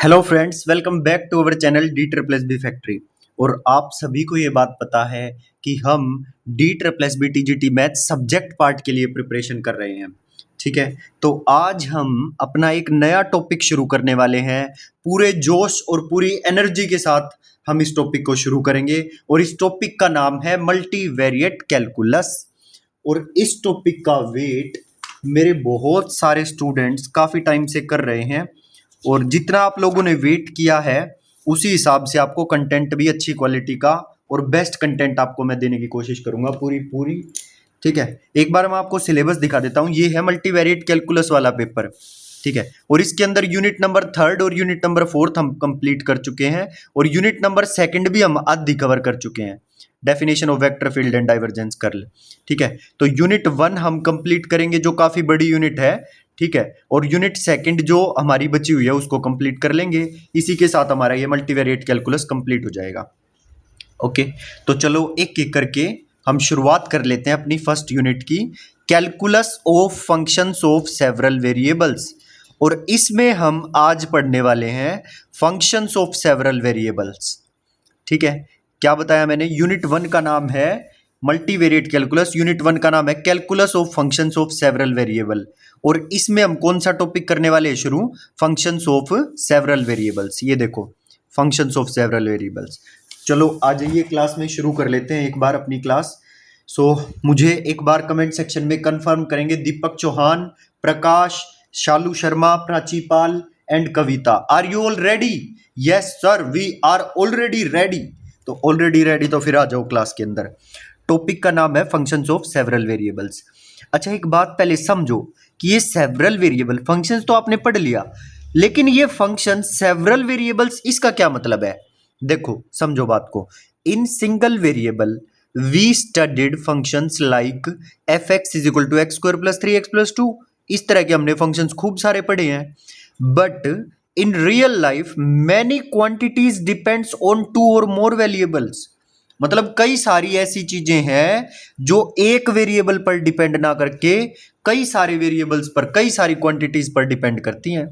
Hello friends, welcome back to our channel D triple S B factory. और आप सभी को ये बात पता है कि हम D triple S B T G T math subject part के लिए प्रिपरेशन कर रहे हैं। ठीक है, तो आज हम अपना एक नया टॉपिक शुरू करने वाले हैं। पूरे जोश और पूरी एनर्जी के साथ हम इस टॉपिक को शुरू करेंगे और इस टॉपिक का नाम है मल्टीवेरिएट कैलकुलस। और इस टॉपिक का वेट मेरे बहुत सारे स्टूडेंट्स काफ़ी टाइम से कर रहे हैं और जितना आप लोगों ने वेट किया है उसी हिसाब से आपको कंटेंट भी अच्छी क्वालिटी का और बेस्ट कंटेंट आपको मैं देने की कोशिश करूंगा पूरी पूरी। ठीक है, एक बार मैं आपको सिलेबस दिखा देता हूँ। ये है मल्टीवेरिएट कैलकुलस वाला पेपर। ठीक है, और इसके अंदर यूनिट नंबर 3 और यूनिट नंबर 4 हम कंप्लीट कर चुके हैं और यूनिट नंबर 2 भी हम आधी कवर कर चुके हैं, definition of vector field and divergence curl. ठीक है, तो यूनिट 1 हम कंप्लीट करेंगे जो काफ़ी बड़ी यूनिट है। ठीक है, और यूनिट 2 जो हमारी बची हुई है उसको कंप्लीट कर लेंगे। इसी के साथ हमारा ये मल्टीवेरिएट कैलकुलस कंप्लीट हो जाएगा। ओके, तो चलो एक एक करके हम शुरुआत कर लेते हैं अपनी फर्स्ट यूनिट की, calculus of functions of several variables. और इसमें हम आज पढ़ने वाले हैं फंक्शंस ऑफ सेवरल वेरिएबल्स। ठीक है, क्या बताया मैंने? यूनिट 1 का नाम है मल्टीवेरिएट कैलकुलस, यूनिट 1 का नाम है calculus of functions of several variable. और इसमें हम कौन सा टॉपिक करने वाले हैं शुरू? Functions of several variables. ये देखो, फंक्शंस ऑफ सेवरल वेरिएबल्स। चलो आ जाइए, क्लास में शुरू कर लेते हैं एक बार अपनी क्लास। मुझे एक बार कमेंट सेक्शन में कंफर्म करेंगे Deepak Chauhan, Prakash, Shalu Sharma, Prachi Pal and Kavita, are you all ready? Yes sir, we are already ready. तो ऑलरेडी रेडी तो फिर आ जाओ क्लास के अंदर। टॉपिक का नाम है फंक्शंस ऑफ सेवरल वेरिएबल्स। अच्छा, एक बात पहले समझो कि ये सेवरल वेरिएबल फंक्शंस तो आपने पढ़ लिया, लेकिन ये फंक्शन सेवरल वेरिएबल्स, इसका क्या मतलब है? देखो समझो बात को। In single variable we studied functions like f x is equal to x square plus 3x plus 2। इस तरह के हमने फंक्शंस खूब सारे पढ़े हैं। But in real life many quantities depends on 2 और मोर वेरिएबल्स। मतलब कई सारी ऐसी चीजें हैं जो एक वेरिएबल पर डिपेंड ना करके कई सारे वेरिएबल्स पर, कई सारी क्वांटिटीज पर डिपेंड करती हैं।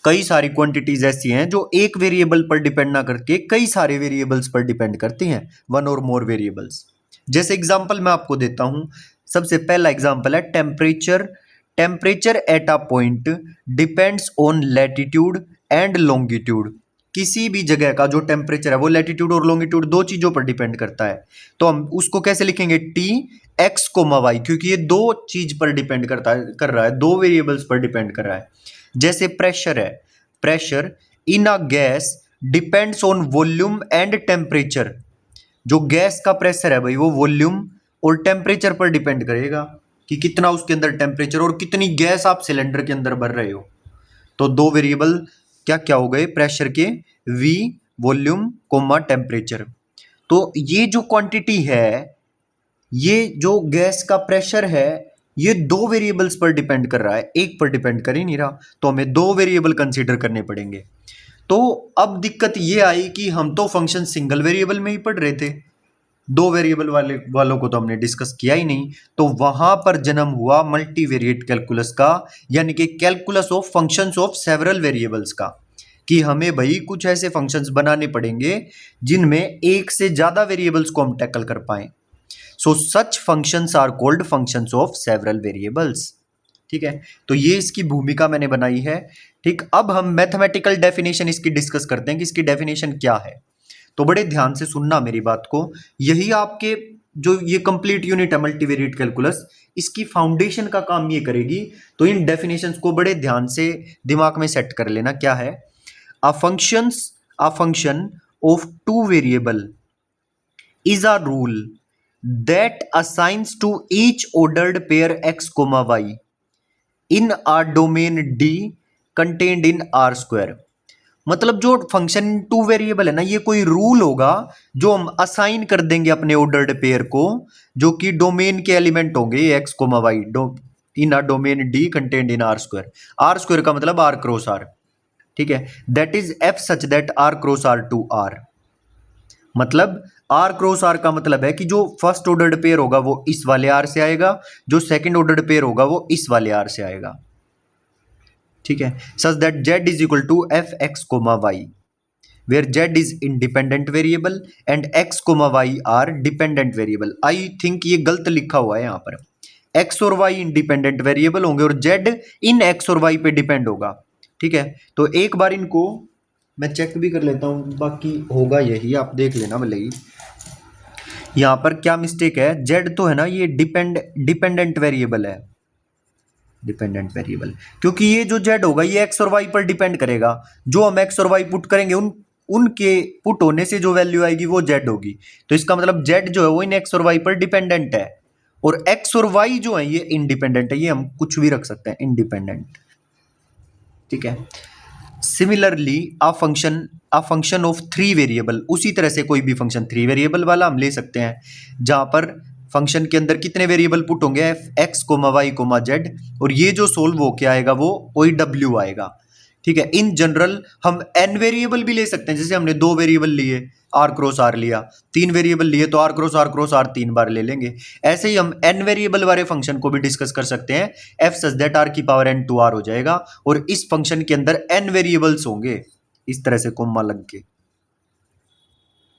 कई सारी क्वांटिटीज ऐसी हैं जो एक वेरिएबल पर डिपेंड ना करके कई सारे वेरिएबल्स पर डिपेंड करती हैं, 1 और मोर वेरिएबल्स। जैसे एग्जांपल मैं आपको देता हूं। सबसे पहला एग्जांपल है temperature. Temperature at a point depends on latitude and longitude. किसी भी जगह का जो टेम्परेचर है वो लैटिट्यूड और लॉन्गिट्यूड दो चीजों पर डिपेंड करता है। तो हम उसको कैसे लिखेंगे? टी एक्स कोमा वाई, क्योंकि ये दो चीज पर डिपेंड कर रहा है, दो वेरिएबल्स पर डिपेंड कर रहा है। जैसे प्रेशर है, pressure in a gas depends on volume and temperature. जो गैस का प्रेशर है भाई वो वॉल्यूम और टेम्परेचर पर डिपेंड करेगा कि कितना उसके अंदर टेम्परेचर और कितनी गैस आप सिलेंडर के अंदर भर रहे हो। तो दो वेरिएबल क्या क्या हो गए प्रेशर के? V, volume comma temperature. तो ये जो क्वांटिटी है, ये जो गैस का प्रेशर है, ये दो वेरिएबल्स पर डिपेंड कर रहा है, एक पर डिपेंड कर ही नहीं रहा। तो हमें दो वेरिएबल कंसीडर करने पड़ेंगे। तो अब दिक्कत ये आई कि हम तो फंक्शन सिंगल वेरिएबल में ही पढ़ रहे थे, दो वेरिएबल वालों को तो हमने डिस्कस किया ही नहीं। तो वहां पर जन्म हुआ मल्टीवेरिएट कैलकुलस का, यानी कि calculus of functions of several variables का, कि हमें भाई कुछ ऐसे फंक्शंस बनाने पड़ेंगे जिनमें एक से ज्यादा वेरिएबल्स को हम टैकल कर पाए। So such functions are called functions of several variables. ठीक है, तो ये इसकी भूमिका मैंने बनाई है। ठीक, अब हम मैथमेटिकल डेफिनेशन इसकी डिस्कस करते हैं कि इसकी डेफिनेशन क्या है। तो बड़े ध्यान से सुनना मेरी बात को। यही आपके जो ये कंप्लीट यूनिट है मल्टीवेरिएट कैलकुलस, इसकी फाउंडेशन का काम ये करेगी। तो इन डेफिनेशंस को बड़े ध्यान से दिमाग में सेट कर लेना। क्या है? अ function of two variable is a rule that assigns to each ordered pair x, y in a domain D contained in R square। मतलब जो फंक्शन टू वेरिएबल है ना, ये कोई रूल होगा जो हम असाइन कर देंगे अपने ऑर्डर्ड पेयर को, जो कि डोमेन के एलिमेंट होंगे x comma y in a domain D contained in R square. R square का मतलब आर क्रॉस आर। ठीक है, that is F such that R cross R to R. मतलब आर क्रॉस आर का मतलब है कि जो फर्स्ट ऑर्डर्ड पेयर होगा वो इस वाले आर से आएगा, जो सेकंड ऑर्डर्ड पेयर होगा वो इस वाले आर से आएगा। ठीक है, such that z is equal to f x comma y, where z is independent variable and x comma y are dependent variable. I think ये गलत लिखा हुआ है यहाँ पर, x और y इंडिपेंडेंट वेरिएबल होंगे और z इन x और y पे डिपेंड होगा। ठीक है, तो एक बार इनको मैं चेक भी कर लेता हूँ, बाकी होगा यही, आप देख लेना भले ही। यहाँ पर क्या मिस्टेक है, z तो है ना ये डिपेंडेंट वेरिएबल है, डिपेंडेंट वेरिएबल, क्योंकि ये जो z होगा ये x और y पर डिपेंड करेगा। जो हम x और y पुट करेंगे उनके पुट होने से जो वैल्यू आएगी वो z होगी। तो इसका मतलब z जो है वो इन x और y पर डिपेंडेंट है, और x और y जो है ये इंडिपेंडेंट है, ये हम कुछ भी रख सकते हैं इंडिपेंडेंट। ठीक है, similarly a function of three variable, उसी तरह से कोई भी फंक्शन थ्री वेरिएबल वाला हम ले सकते हैं, जहां पर फंक्शन के अंदर कितने वेरिएबल पुट होंगे, f x comma Y comma z, और ये जो सोल्व हो के आएगा वो कोई डब्ल्यू आएगा। ठीक है, इन जनरल हम एन वेरिएबल भी ले सकते हैं, जैसे हमने दो वेरिएबल लिए आर क्रॉस आर लिया, तीन वेरिएबल लिए तो आर क्रॉस आर तीन बार ले लेंगे। ऐसे ही हम एन वेरिएबल वाले फंक्शन को भी डिस्कस कर सकते हैं, एफ सच दैट आर की पावर एन टू आर हो जाएगा, और इस फंक्शन के अंदर एन वेरिएबल्स होंगे इस तरह से कोमा लग के।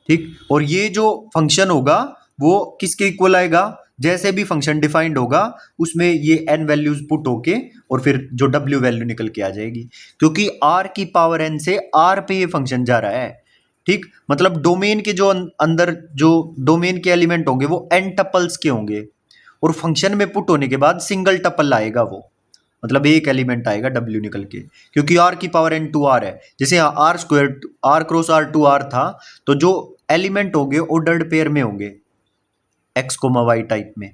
ठीक, और ये जो फंक्शन होगा वो किसके इक्वल आएगा, जैसे भी फंक्शन डिफाइंड होगा उसमें ये n वैल्यूज पुट होके और फिर जो w वैल्यू निकल के आ जाएगी, क्योंकि r की पावर n से r पे ये फंक्शन जा रहा है। ठीक, मतलब डोमेन के जो अंदर जो डोमेन के एलिमेंट होंगे वो n टपल्स के होंगे, और फंक्शन में पुट होने के बाद सिंगल टपल आएगा, वो मतलब एक एलिमेंट आएगा w निकल के, क्योंकि r की पावर n टू r है। जैसे यहाँ R square R cross R to R था, तो जो एलिमेंट होंगे ऑर्डर्ड पेयर में होंगे एक्स कोमा वाई टाइप में।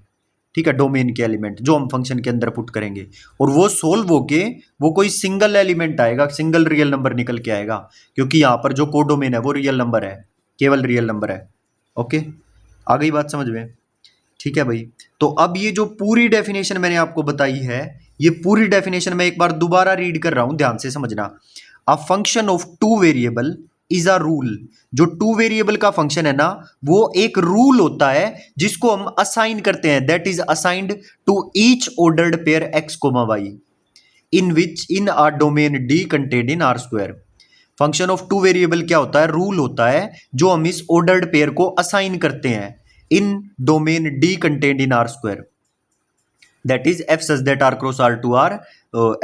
ठीक है, डोमेन के एलिमेंट जो हम फंक्शन के अंदर पुट करेंगे, और वो सोल्व होके वो कोई सिंगल एलिमेंट आएगा, सिंगल रियल नंबर निकल के आएगा, क्योंकि यहाँ पर जो कोडोमेन है वो रियल नंबर है, केवल रियल नंबर है। ओके, आ गई बात समझ में? ठीक है भाई, तो अब ये जो पूरी डेफिनेशन मैंने आपको बताई है, ये पूरी डेफिनेशन मैं एक बार दोबारा रीड कर रहा हूं, ध्यान से समझना। अ function of two variable is a rule, जो टू वेरिएबल का फंक्शन है ना वो एक रूल होता है जिसको हम असाइन करते हैं, that is assigned to each ordered pair x comma y in which in R domain D contained in R square. Function of two variable क्या होता है, रूल होता है जो हम इस ऑर्डर्ड पेयर को असाइन करते हैं in domain D contained in R square, that is F such that R cross R to R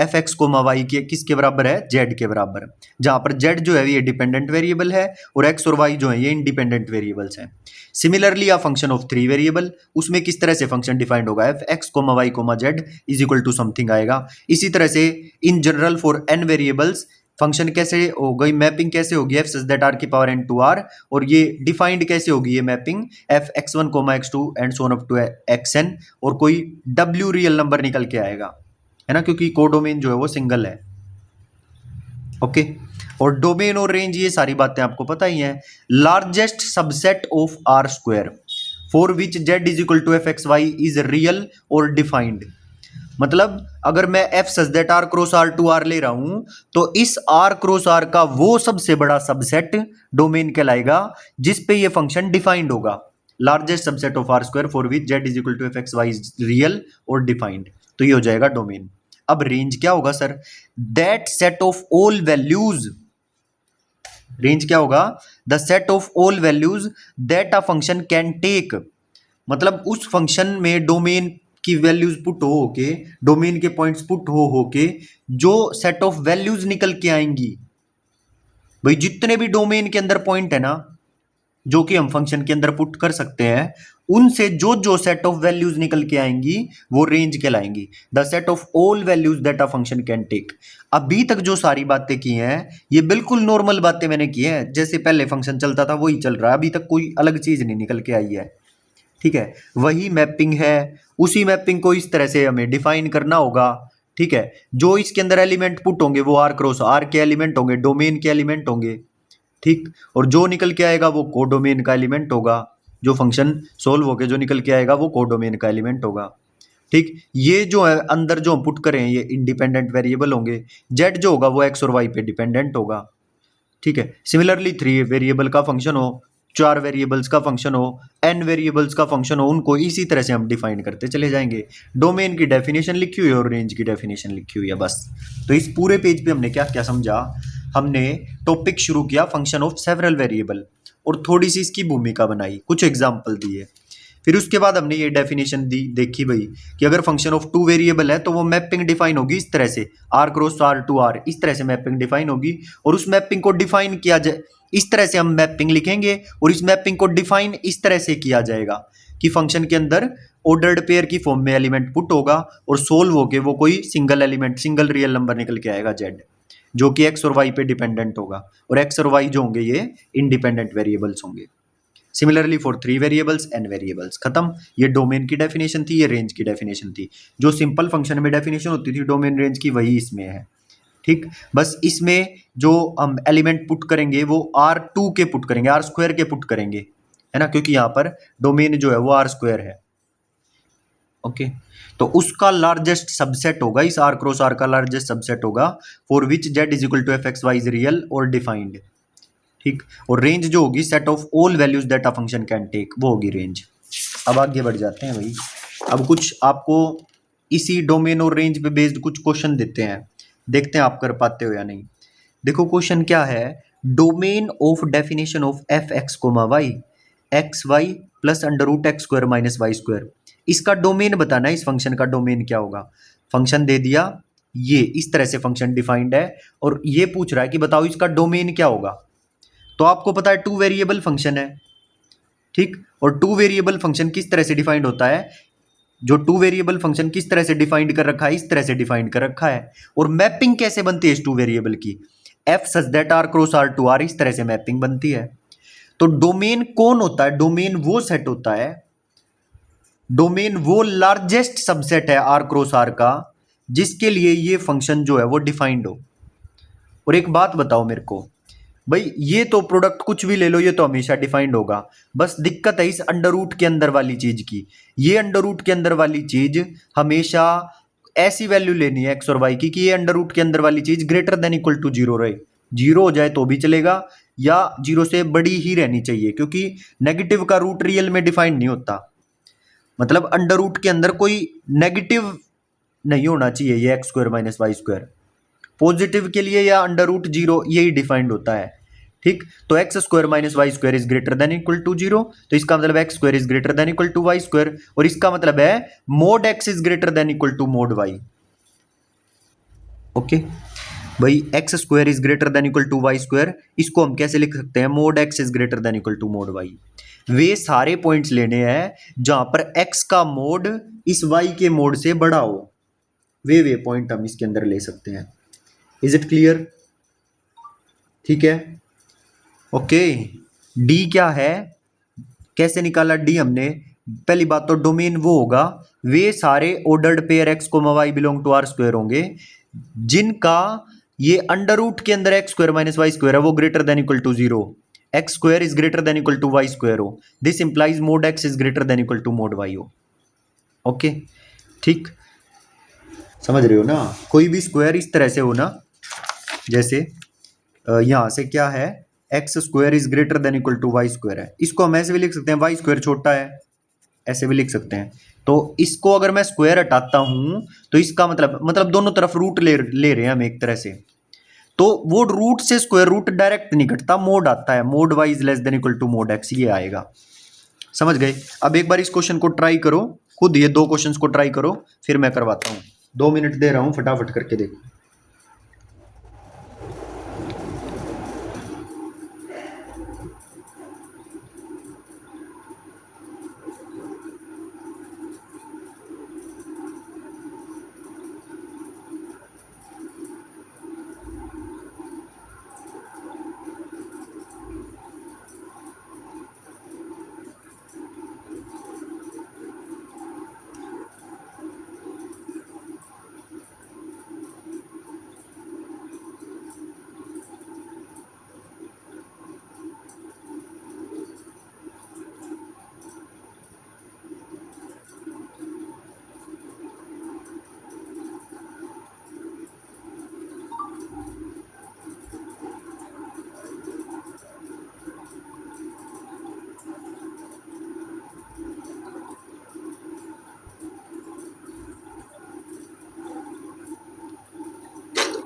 F x comma Y के किसके बराबर है, जेड के बराबर, जहां पर जेड जो है ये डिपेंडेंट वेरिएबल है और एक्स और वाई जो है ये इंडिपेंडेंट वेरिएबल्स हैं। Similarly a function of three variable, उसमें किस तरह से फंक्शन डिफाइंड होगा, f x comma Y comma Z is equal to something आएगा। इसी तरह से in general for n variables function कैसे हो गई, मैपिंग कैसे होगी, एफ सच दैट आर की पावर एन टू आर, और ये डिफाइंड कैसे होगी ये mapping, f x one comma x two and so on up to x n, और कोई डब्ल्यू रियल नंबर निकल के आएगा, है ना, क्योंकि कोडोमेन जो है वो सिंगल है। ओके, और डोमेन और रेंज ये सारी बातें आपको पता ही हैं। Largest subset of R square for which z is equal to f x Y is real और डिफाइंड, मतलब अगर मैं f such that R cross R to R ले रहा हूं तो इस आर क्रॉस आर का वो सबसे बड़ा सबसेट डोमेन कहलाएगा जिस पे ये फंक्शन डिफाइंड होगा। Largest subset of R square for which z is equal to f x Y is real और डिफाइंड, तो ये हो जाएगा डोमेन। अब रेंज क्या होगा sir, that set of all values, range क्या होगा, the set of all values that a function can take, मतलब उस फंक्शन में डोमेन की वैल्यूज पुट हो के, डोमेन के पॉइंट्स पुट हो के जो सेट ऑफ वैल्यूज निकल के आएंगी, भाई जितने भी डोमेन के अंदर पॉइंट है ना जो कि हम फंक्शन के अंदर पुट कर सकते हैं, उनसे जो जो सेट ऑफ वैल्यूज निकल के आएंगी वो रेंज कहलाएंगी। The set of all values that a function can take. अभी तक जो सारी बातें की हैं ये बिल्कुल नॉर्मल बातें मैंने की हैं, जैसे पहले फंक्शन चलता था वही चल रहा है, अभी तक कोई अलग चीज नहीं निकल के आई है। ठीक है, वही मैपिंग है, उसी मैपिंग को इस तरह से हमें डिफाइन करना होगा। ठीक है, जो इसके अंदर एलिमेंट पुट होंगे वो आर क्रॉस आर के एलिमेंट होंगे, डोमेन के एलिमेंट होंगे। ठीक, और जो निकल के आएगा वो कोडोमेन का एलिमेंट होगा, जो फंक्शन सोल्व होके जो निकल के आएगा वो कोडोमेन का एलिमेंट होगा। ठीक, ये जो है अंदर जो हम पुट करें ये इंडिपेंडेंट वेरिएबल होंगे, जेड जो होगा वो एक्स और वाई पे डिपेंडेंट होगा। ठीक है, सिमिलरली थ्री वेरिएबल का फंक्शन हो 4 वेरिएबल्स का फंक्शन हो, n वेरिएबल्स का फंक्शन हो, उनको इसी तरह से हम डिफाइन करते चले जाएंगे। डोमेन की डेफिनेशन लिखी हुई है और रेंज की डेफिनेशन लिखी हुई है बस। तो इस पूरे पेज पे हमने क्या क्या समझा, हमने टॉपिक शुरू किया फंक्शन ऑफ सेवरल वेरिएबल और थोड़ी सी इसकी भूमिका बनाई, कुछ एग्जाम्पल दिए। फिर उसके बाद हमने ये डेफिनेशन दी, देखी भाई कि अगर फंक्शन ऑफ 2 वेरिएबल है तो वो मैपिंग डिफाइन होगी इस तरह से, r cross r to r, इस तरह से मैपिंग डिफाइन होगी। और उस मैपिंग को डिफाइन किया जाए, इस तरह से हम मैपिंग लिखेंगे और इस मैपिंग को डिफाइन इस तरह से किया जाएगा कि फंक्शन के अंदर ऑर्डर्ड पेयर की फॉर्म में एलिमेंट पुट होगा और सोल्व होके वो कोई single element, single real number निकल के आएगा z, जो कि x और y पे डिपेंडेंट होगा, और x और y जो होंगे ये इंडिपेंडेंट वेरिएबल्स होंगे। Similarly for 3 variables n variables. खत्म। ये डोमेन की डेफिनेशन थी, ये रेंज की डेफिनेशन थी। जो सिंपल फंक्शन में डेफिनेशन होती थी डोमेन रेंज की, वही इसमें है। ठीक, बस इसमें जो हम एलिमेंट पुट करेंगे वो R2 के पुट करेंगे, आर स्क्वायर के पुट करेंगे, है ना, क्योंकि यहाँ पर डोमेन जो है वो आर स्क्वायर है। ओके, तो उसका लार्जेस्ट सबसेट होगा, इस आर क्रॉस आर का लार्जेस्ट सबसेट होगा for which z is equal to f x Y is real और डिफाइंड। ठीक, और रेंज जो होगी set of all values that a function can take, वो होगी रेंज। अब आगे बढ़ जाते हैं भाई। अब कुछ आपको इसी डोमेन और रेंज पे बेस्ड कुछ क्वेश्चन देते हैं, देखते हैं आप कर पाते हो या नहीं। देखो क्वेश्चन क्या है, domain of definition of f x comma Y x y plus under root x square minus Y square. इसका डोमेन बताना है, इस फंक्शन का डोमेन क्या होगा। फंक्शन दे दिया, ये इस तरह से फंक्शन डिफाइंड है और ये पूछ रहा है कि बताओ इसका डोमेन क्या होगा। तो आपको पता है 2 वेरिएबल फंक्शन है, ठीक, और 2 वेरिएबल फंक्शन किस तरह से डिफाइंड होता है, जो 2 वेरिएबल फंक्शन किस तरह से डिफाइंड कर रखा है, इस तरह से डिफाइंड कर रखा है। और मैपिंग कैसे बनती है इस 2 वेरिएबल की, f such that R cross R to R, इस तरह से मैपिंग बनती है। तो डोमेन कौन होता है, डोमेन वो सेट होता है, डोमेन वो लार्जेस्ट सबसेट है आर क्रॉस आर का जिसके लिए ये फंक्शन जो है वो डिफाइंड हो। और एक बात बताओ मेरे को भाई, ये तो प्रोडक्ट कुछ भी ले लो, ये तो हमेशा डिफाइंड होगा, बस दिक्कत है इस अंडर रूट के अंदर वाली चीज की। ये अंडर रूट के अंदर वाली चीज हमेशा ऐसी वैल्यू लेनी है एक्स और वाई की कि ये अंडर रूट के अंदर वाली चीज greater than equal to zero रहे। जीरो हो जाए तो भी चलेगा या जीरो से बड़ी ही रहनी चाहिए, क्योंकि नेगेटिव का रूट रियल में डिफाइंड नहीं होता। मतलब अंडर रूट के अंदर कोई नेगेटिव नहीं होना चाहिए, ये X square minus Y square. Positive के लिए या अंडर रूट जीरो यही डिफाइंड होता है। ठीक, तो x square minus Y square is greater than equal to zero, तो इसका मतलब X square is greater than equal to Y square, और इसका मतलब है mod X is greater than equal to mod Y. Okay भाई, X square is greater than equal to Y square, इसको हम कैसे लिख सकते हैं, mod X is greater than equal to mod Y. वे सारे पॉइंट्स लेने हैं जहां पर एक्स का मोड इस वाई के मोड से बड़ा हो, वे पॉइंट हम इसके अंदर ले सकते हैं। Is it clear? ठीक है, ओके। डी क्या है, कैसे निकाला डी हमने, पहली बात तो डोमेन वो होगा, वे सारे ऑर्डर्ड पेयर एक्स को Y belong to are square होंगे जिनका ये अंडर रूट के अंदर X square minus Y square है वो greater than equal to zero, X square is greater than equal to Y square हो, this implies mod X is greater than equal to mod Y हो। Okay, ठीक, समझ रहे हो ना, कोई भी स्क्वायर इस तरह से हो ना, जैसे यहाँ से क्या है, x square is greater than equal to Y square है, इसको हम ऐसे भी लिख सकते हैं वाई स्क्वायर छोटा है, ऐसे भी लिख सकते हैं। तो इसको अगर मैं स्क्वायर हटाता हूं तो इसका मतलब दोनों तरफ रूट ले रहे हैं हम एक तरह से, तो वो रूट से स्क्वायर रूट डायरेक्ट नहीं कटता, मोड आता है, mod y is less than equal to mod x, ये आएगा। समझ गए? अब एक बार इस क्वेश्चन को ट्राई करो खुद, ये दो क्वेश्चंस को ट्राई करो, फिर मैं करवाता हूँ। 2 मिनट दे रहा हूँ, फटाफट करके देखो।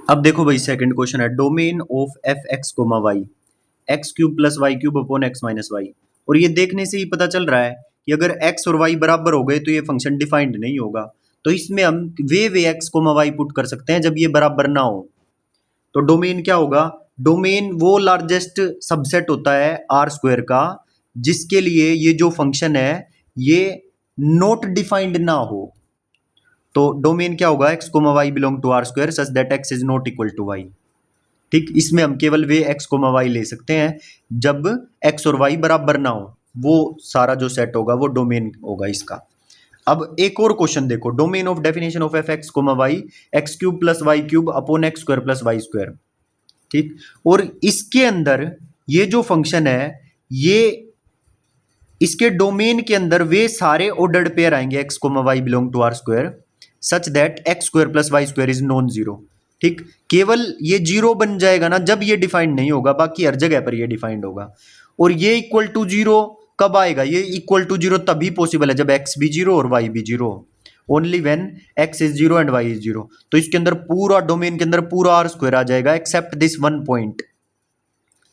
अब देखो भाई सेकंड क्वेश्चन है, domain of f x comma Y x cube plus y cube upon x minus y. और ये देखने से ही पता चल रहा है कि अगर एक्स और वाई बराबर हो गए तो ये फंक्शन डिफाइंड नहीं होगा। तो इसमें हम वे एक्स कोमा वाई पुट कर सकते हैं जब ये बराबर ना हो। तो डोमेन क्या होगा, डोमेन वो लार्जेस्ट सबसेट होता है आर स्क्वायर का जिसके लिए ये जो फंक्शन है ये नॉट डिफाइंड ना हो। तो डोमेन क्या होगा, x comma y belong to are square such that x is not equal to y. ठीक, इसमें हम केवल वे एक्स कोमा वाई ले सकते हैं जब एक्स और वाई बराबर ना हो। वो सारा जो सेट होगा वो डोमेन होगा इसका। अब एक और क्वेश्चन देखो, domain of definition of f x comma Y x cube plus y cube upon x square plus Y square. ठीक, और इसके अंदर ये जो फंक्शन है ये इसके डोमेन के अंदर वे सारे ऑर्डर्ड पेयर आएंगे x comma y belong to are square such that x square plus Y square is non zero. ठीक, केवल ये जीरो बन जाएगा ना जब ये डिफाइंड नहीं होगा, बाकी हर जगह पर ये डिफाइंड होगा। और ये इक्वल टू जीरो कब आएगा, ये इक्वल टू जीरो तभी पॉसिबल है जब एक्स भी जीरो और वाई भी जीरो हो। Only when x is zero and y is zero. तो इसके अंदर पूरा डोमेन के अंदर पूरा आर स्क्वायर आ जाएगा except this one point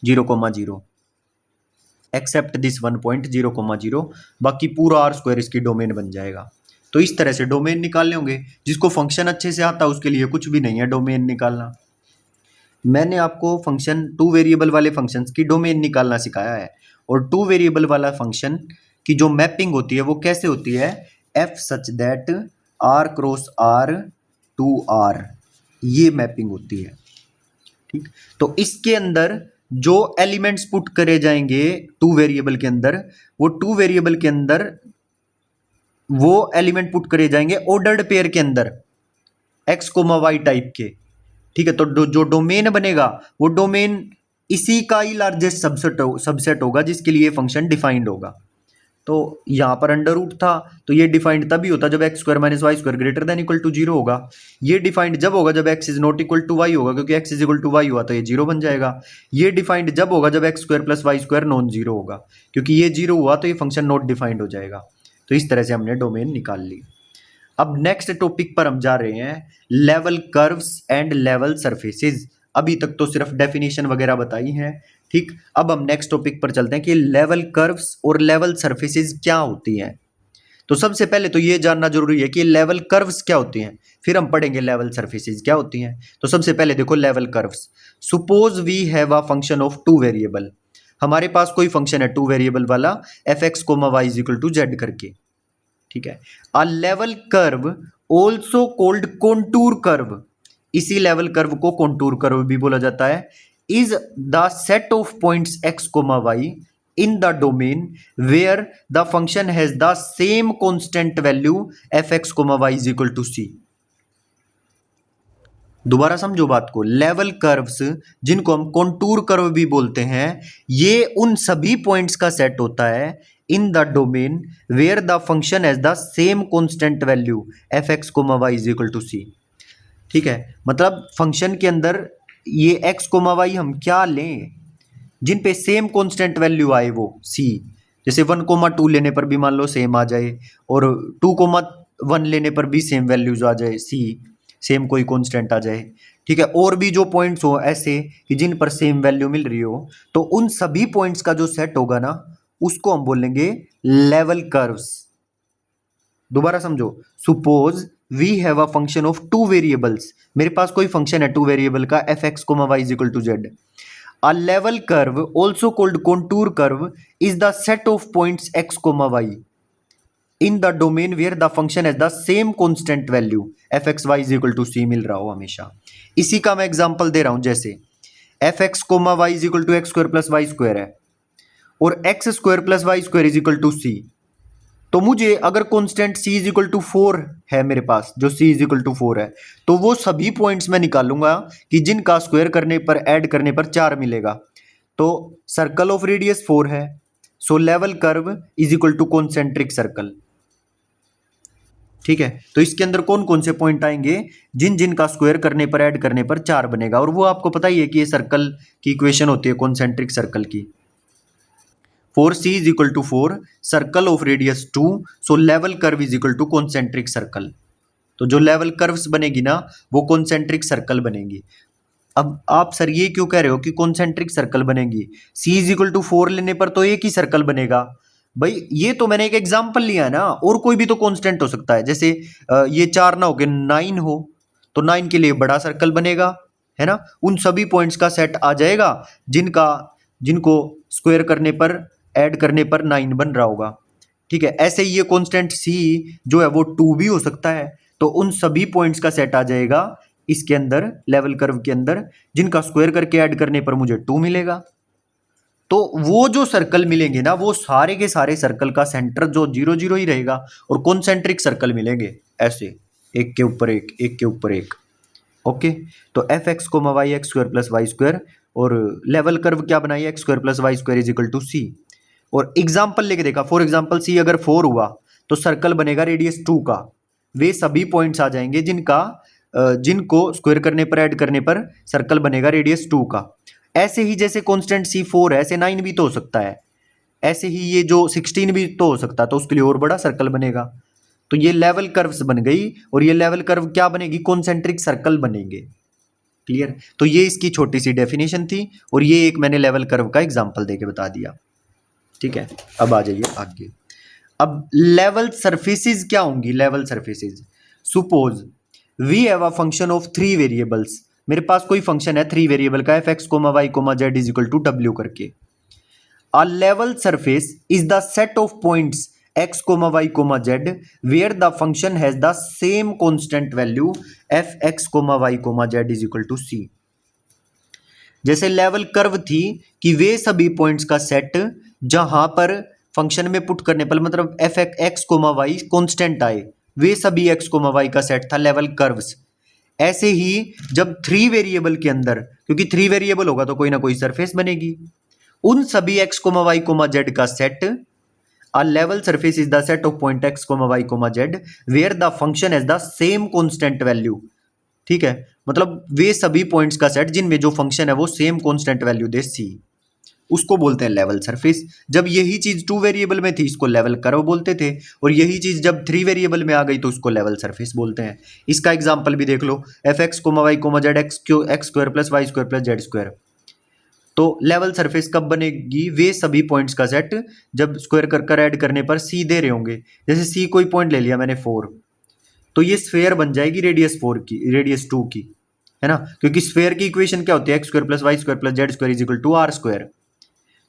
zero comma zero, except this one point zero comma zero, बाकी पूरा आर स्क्वायर इसकी डोमेन बन जाएगा। तो इस तरह से डोमेन निकालने होंगे। जिसको फंक्शन अच्छे से आता है उसके लिए कुछ भी नहीं है डोमेन निकालना। मैंने आपको फंक्शन टू वेरिएबल वाले फंक्शंस की डोमेन निकालना सिखाया है। और टू वेरिएबल वाला फंक्शन की जो मैपिंग होती है वो कैसे होती है, f such that R cross R to R, ये मैपिंग होती है। ठीक, तो इसके अंदर जो एलिमेंट्स पुट करे जाएंगे टू वेरिएबल के अंदर, वो टू वेरिएबल के अंदर वो एलिमेंट पुट करे जाएंगे ऑर्डर्ड पेयर के अंदर एक्स कोमा वाई टाइप के। ठीक है, तो जो डोमेन बनेगा वो डोमेन इसी का ही लार्जेस्ट सबसेट होगा जिसके लिए फंक्शन डिफाइंड होगा। तो यहाँ पर अंडर रूट था तो ये डिफाइंड तभी होता जब x square minus Y square greater than equal to zero होगा। ये डिफाइंड जब होगा जब x is not equal to y होगा, क्योंकि x is equal to y हुआ तो ये जीरो बन जाएगा। ये डिफाइंड जब होगा जब x square plus Y square non zero होगा, क्योंकि ये जीरो हुआ तो ये फंक्शन नॉट डिफाइंड हो जाएगा। तो इस तरह से हमने डोमेन निकाल ली। अब नेक्स्ट टॉपिक पर हम जा रहे हैं, level curves and level surfaces. अभी तक तो सिर्फ डेफिनेशन वगैरह बताई है। ठीक, अब हम नेक्स्ट टॉपिक पर चलते हैं कि लेवल कर्व्स और लेवल सरफेसेस क्या होती हैं। तो सबसे पहले तो ये जानना जरूरी है कि लेवल कर्व्स क्या होती हैं, फिर हम पढ़ेंगे लेवल सरफेसेस क्या होती हैं। तो सबसे पहले देखो level curves. Suppose we have a function of two variable, हमारे पास कोई फंक्शन है टू वेरिएबल वाला f x comma Y is equal to z करके। ठीक है, a level curve also called contour curve, इसी लेवल कर्व को कॉन्टूर कर्व भी बोला जाता है, is the set of points x comma y in the domain where the function has the same constant value fx, y is equal to c। दोबारा समझो बात को, लेवल कर्व्स जिनको हम कॉन्टूर कर्व भी बोलते हैं, ये उन सभी पॉइंट्स का सेट होता है in the domain where the function has the same constant value F x comma Y is equal to C. ठीक है, मतलब फंक्शन के अंदर ये एक्स कोमा वाई हम क्या लें जिन पे सेम कांस्टेंट वैल्यू आए वो सी। जैसे 1,2 लेने पर भी मान लो सेम आ जाए और 2,1 लेने पर भी सेम वैल्यूज आ जाए सी, सेम कोई कांस्टेंट आ जाए। ठीक है, और भी जो पॉइंट्स हो ऐसे कि जिन पर सेम वैल्यू मिल रही हो, तो उन सभी पॉइंट्स का जो सेट होगा ना उसको हम बोलेंगे लेवल कर्व्स। दोबारा समझो, suppose we have a function of two variables, मेरे पास कोई फंक्शन है टू वेरिएबल का F x comma Y is equal to z. A level curve, also called contour curve, is the set of points x, y in the domain where the function has the same constant value f x y is equal to c मिल रहा हो हमेशा। इसी का मैं example दे रहा हूं, जैसे F x comma Y is equal to x square plus Y square है और X square plus Y square is equal to C. तो मुझे अगर constant c is equal to 4 है मेरे पास, जो c इज इक्वल टू 4 है, तो वो सभी पॉइंट्स मैं निकालूंगा कि जिनका स्क्वायर करने पर ऐड करने पर 4 मिलेगा। तो सर्कल ऑफ रेडियस 4 है, सो level curve is equal to concentric circle. ठीक है, तो इसके अंदर कौन कौन से पॉइंट आएंगे जिन जिन का स्क्वायर करने पर ऐड करने पर 4 बनेगा, और वो आपको पता ही है कि ये सर्कल की इक्वेशन होती है कॉन्सेंट्रिक सर्कल की। 4c is equal to 4, circle of radius 2, so level curve is equal to concentric circle. तो जो लेवल कर्व्स बनेगी ना वो कॉन्सेंट्रिक सर्कल बनेगी। अब आप सर ये क्यों कह रहे हो कि कॉन्सेंट्रिक सर्कल बनेगी? C इज इक्वल टू 4 लेने पर तो एक ही सर्कल बनेगा। भाई ये तो मैंने एक एग्जांपल लिया है ना, और कोई भी तो कांस्टेंट हो सकता है। जैसे ये 4 ना हो के 9 हो तो 9 के लिए बड़ा सर्कल बनेगा, है ना। उन सभी पॉइंट्स का सेट आ जाएगा जिनको स्क्वायर करने पर, ऐड करने पर 9 बन रहा होगा। ठीक है, ऐसे ही ये कांस्टेंट C जो है वो 2 भी हो सकता है, तो उन सभी पॉइंट्स का सेट आ जाएगा इसके अंदर, लेवल कर्व के अंदर, जिनका स्क्वायर करके ऐड करने पर मुझे 2 मिलेगा। तो वो जो सर्कल मिलेंगे ना, वो सारे के सारे सर्कल का सेंटर जो 0 0 ही रहेगा, और कॉन्सेंट्रिक सर्कल मिलेंगे ऐसे, एक के ऊपर एक, एक के ऊपर एक। ओके, तो F x comma Y X square plus Y square, और लेवल कर्व क्या बनाइए, X square plus Y square is equal to C. और एग्जाम्पल लेके देखा, फॉर एग्जाम्पल सी अगर 4 हुआ तो सर्कल बनेगा रेडियस 2 का। वे सभी पॉइंट्स आ जाएंगे जिनको स्क्वायर करने पर, ऐड करने पर सर्कल बनेगा रेडियस 2 का। ऐसे ही जैसे कांस्टेंट सी 4 है, ऐसे 9 भी तो हो सकता है, ऐसे ही ये जो 16 भी तो हो सकता है, तो उसके लिए और बड़ा सर्कल बनेगा। तो ये लेवल कर्व्स बन गई, और ये लेवल कर्व क्या बनेगी, कॉन्सेंट्रिक सर्कल बनेंगे। क्लियर? तो ये इसकी छोटी सी डेफिनेशन थी, और ये एक मैंने लेवल कर्व का एग्जांपल देके बता दिया। ठीक है, अब आ जाइए आगे। अब लेवल सरफेसेस क्या होंगी? Level surfaces, suppose we have a function of 3 variables. मेरे पास कोई फंक्शन है 3 वेरिएबल का, F x comma Y comma Z is equal to W करके। A level surface is the set of points x comma y comma z where the function has the same constant value f x comma y comma z is equal to c। जैसे level curve थी कि वे सभी points का set जहां पर function में put करने पर, मतलब f x comma y constant आए, वे सभी एक्स कोमा वाई का सेट था लेवल कर्व्स। ऐसे ही जब 3 वेरिएबल के अंदर, क्योंकि 3 वेरिएबल होगा तो कोई ना कोई सरफेस बनेगी, उन सभी x comma Y comma z का set, a level surface is the set of point x comma y comma z where the function has the same constant value। ठीक है, मतलब वे सभी पॉइंट्स का सेट जिनमें जो फंक्शन है वो सेम कांस्टेंट वैल्यू दे c, उसको बोलते हैं लेवल सरफेस। जब यही चीज 2 वेरिएबल में थी इसको लेवल कर्व बोलते थे, और यही चीज जब 3 वेरिएबल में आ गई तो उसको लेवल सरफेस बोलते हैं। इसका एग्जांपल भी देख लो, F x comma Y comma Z X square plus Y square plus Z square. तो लेवल सरफेस कब बनेगी? वे सभी पॉइंट्स का सेट जब स्क्वायर कर ऐड करने पर सी दे रहे होंगे। जैसे सी कोई पॉइंट ले लिया मैंने 4, तो ये स्फेयर बन जाएगी रेडियस 4 की, रेडियस 2 की, है ना, क्योंकि स्फेयर की इक्वेशन क्या होती है, x square plus Y square plus Z square is equal to are square.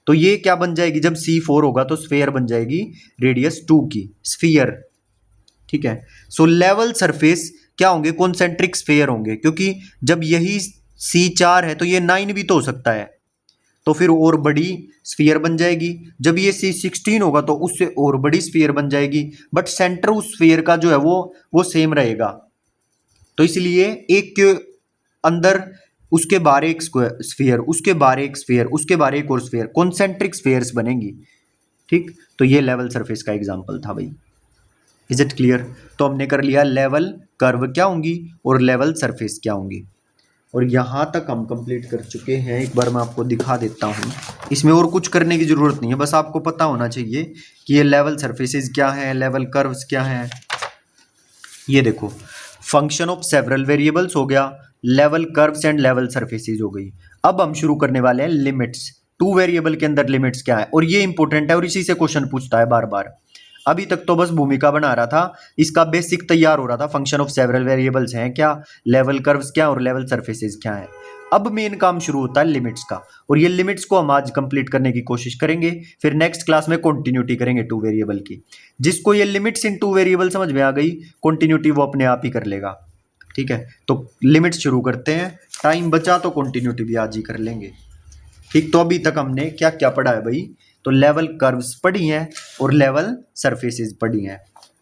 तो ये क्या बन जाएगी, जब सी 4 होगा तो स्फेयर बन जाएगी रेडियस 2 की, स्फीयर। ठीक है, सो लेवल सरफेस क्या होंगे, कॉन्सेंट्रिक स्फेयर होंगे, क्योंकि जब यही सी 4 है तो ये 9 भी तो हो सकता है, तो फिर और बड़ी स्फीयर बन जाएगी। जब ये C16 होगा तो उससे और बड़ी स्फीयर बन जाएगी, बट सेंटर उस स्फीयर का जो है वो सेम रहेगा। तो इसलिए एक के अंदर उसके बाहर एक स्फीयर, उसके बाहर एक स्फीयर, उसके बाहर एक और स्फीयर, कॉन्सेंट्रिक स्फीयर्स बनेंगी। ठीक, तो ये लेवल सरफेस का एग्जांपल था भाई। Is it clear? तो हमने कर लिया लेवल कर्व क्या होंगी और लेवल सरफेस क्या होंगी, और यहाँ तक हम कंप्लीट कर चुके हैं। एक बार मैं आपको दिखा देता हूँ, इसमें और कुछ करने की ज़रूरत नहीं है, बस आपको पता होना चाहिए कि ये लेवल सरफेसेस क्या हैं, लेवल कर्व्स क्या हैं। ये देखो, फंक्शन ऑफ सेवरल वेरिएबल्स हो गया, level curves and level surfaces हो गई। अब हम शुरू करने वाले हैं लिमिट्स। 2 वेरिएबल के अंदर लिमिट्स क्या है, और ये इंपॉर्टेंट है और इसी से क्वेश्चन पूछता है बार बार। अभी तक तो बस भूमिका बना रहा था, इसका बेसिक तैयार हो रहा था, फंक्शन ऑफ सेवरल वेरिएबल्स हैं क्या, लेवल कर्व्स क्या और लेवल सरफेसेस क्या है। अब मेन काम शुरू होता है लिमिट्स का, और ये लिमिट्स को हम आज कंप्लीट करने की कोशिश करेंगे, फिर नेक्स्ट क्लास में कंटिन्यूटी करेंगे 2 वेरिएबल की। जिसको ये लिमिट्स इन 2 वेरिएबल समझ में आ गई, कंटिन्यूटी वो अपने आप ही कर लेगा। ठीक है, तो लिमिट्स शुरू करते हैं, टाइम बचा तो कंटिन्यूटी भी आज ही कर लेंगे। ठीक, तो अभी तक हमने क्या क्या पढ़ा है भाई, तो लेवल कर्व्स पढ़ी हैं और लेवल सरफेसेस पढ़ी हैं।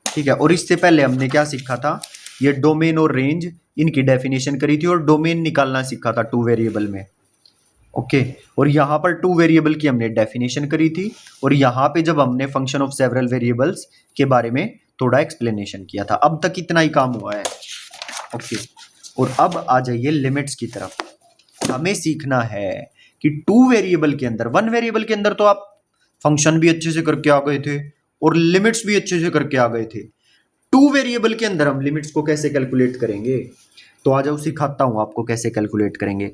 ठीक है, और इससे पहले हमने क्या सीखा था, ये डोमेन और रेंज, इनकी डेफिनेशन करी थी, और डोमेन निकालना सीखा था 2 वेरिएबल में। ओके, और यहाँ पर 2 वेरिएबल की हमने डेफिनेशन करी थी, और यहाँ पे जब हमने फंक्शन ऑफ सेवरल वेरिएबल्स के बारे में थोड़ा एक्सप्लेनेशन किया था। अब तक इतना ही काम हुआ है। ओके, और अब आ जाइए लिमिट्स की तरफ। हमें सीखना है कि 2 वेरिएबल के अंदर, 1 वेरिएबल के अंदर तो आप फंक्शन भी अच्छे से करके आ गए थे और लिमिट्स भी अच्छे से करके आ गए थे। 2 वेरिएबल के अंदर हम लिमिट्स को कैसे कैलकुलेट करेंगे? तो आ जाओ सिखाता हूँ आपको कैसे कैलकुलेट करेंगे।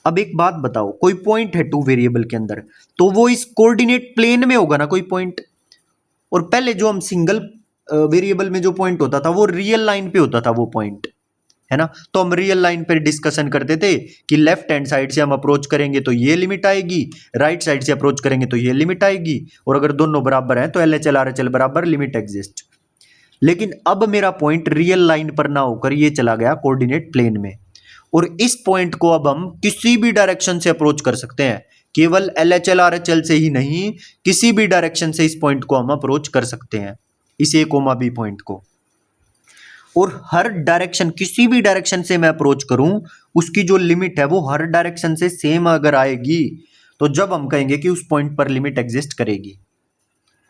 अब एक बात बताओ, कोई पॉइंट है टू वेरिएबल के अंदर, तो वो इस कोऑर्डिनेट प्लेन में होगा ना कोई पॉइंट। और पहले जो हम सिंगल वेरिएबल में जो पॉइंट होता था वो रियल लाइन पे होता था वो पॉइंट, है ना। तो हम रियल लाइन पर डिस्कशन करते थे कि लेफ्ट हैंड साइड से हम अप्रोच करेंगे तो ये लिमिट आएगी, राइट साइड से अप्रोच करेंगे तो ये लिमिट आएगी, और अगर दोनों बराबर हैं तो LHL RHL बराबर लिमिट एग्जिस्ट। लेकिन अब मेरा पॉइंट रियल लाइन पर ना होकर ये चला गया कोऑर्डिनेट प्लेन में, और इस पॉइंट को अब हम किसी भी डायरेक्शन से अप्रोच कर सकते हैं, केवल LHL RHL से ही नहीं, किसी भी डायरेक्शन से इस पॉइंट को हम अप्रोच कर सकते हैं, इस A, B पॉइंट को। और हर डायरेक्शन, किसी भी डायरेक्शन से मैं अप्रोच करूं, उसकी जो लिमिट है वो हर डायरेक्शन से सेम अगर आएगी, तो जब हम कहेंगे कि उस पॉइंट पर लिमिट एग्जिस्ट करेगी।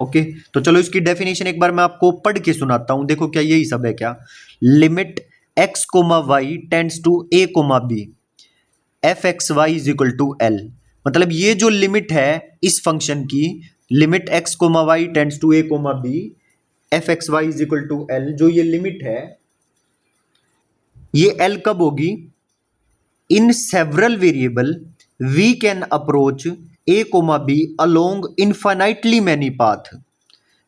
ओके, तो चलो इसकी डेफिनेशन एक बार मैं आपको पढ़ के सुनाता हूं, देखो क्या यही सब है क्या। Limit x, y tends to a, b f x Y is equal to L. मतलब ये जो लिमिट है इस फंक्शन की, limit x, y tends to a, b f x Y is equal to L, जो ये लिमिट है ये एल कब होगी, in several variable we can approach a, b along infinitely many path.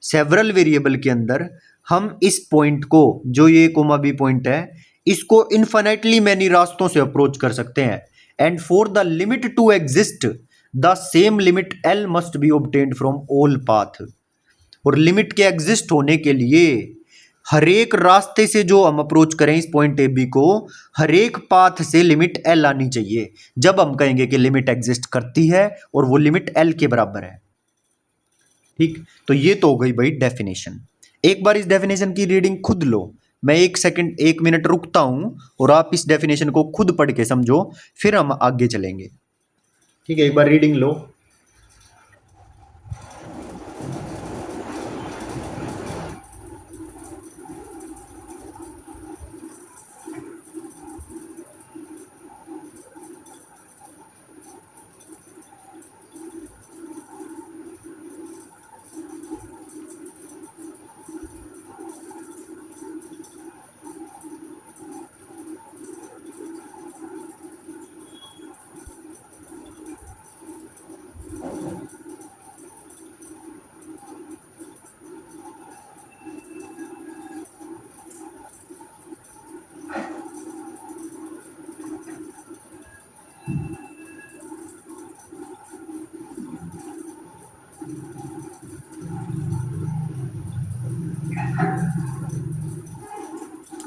Several variable के अंदर हम इस पॉइंट को, जो ये बी पॉइंट है, इसको इनफाइनाइटली मैनी रास्तों से अप्रोच कर सकते हैं। And for the limit to exist the same limit L must be obtained from all path. और लिमिट के एग्जिस्ट होने के लिए हर एक रास्ते से जो हम अप्रोच करें इस पॉइंट ए बी को, हर एक पाथ से लिमिट एल आनी चाहिए, जब हम कहेंगे कि लिमिट एग्जिस्ट करती है और वो लिमिट एल के बराबर है। ठीक, तो ये तो हो गई भाई डेफिनेशन। एक बार इस डेफिनेशन की रीडिंग खुद लो, मैं 1 मिनट रुकता हूं और आप इस डेफिनेशन को खुद पढ़ के समझो, फिर हम आगे चलेंगे। ठीक है, एक बार रीडिंग लो।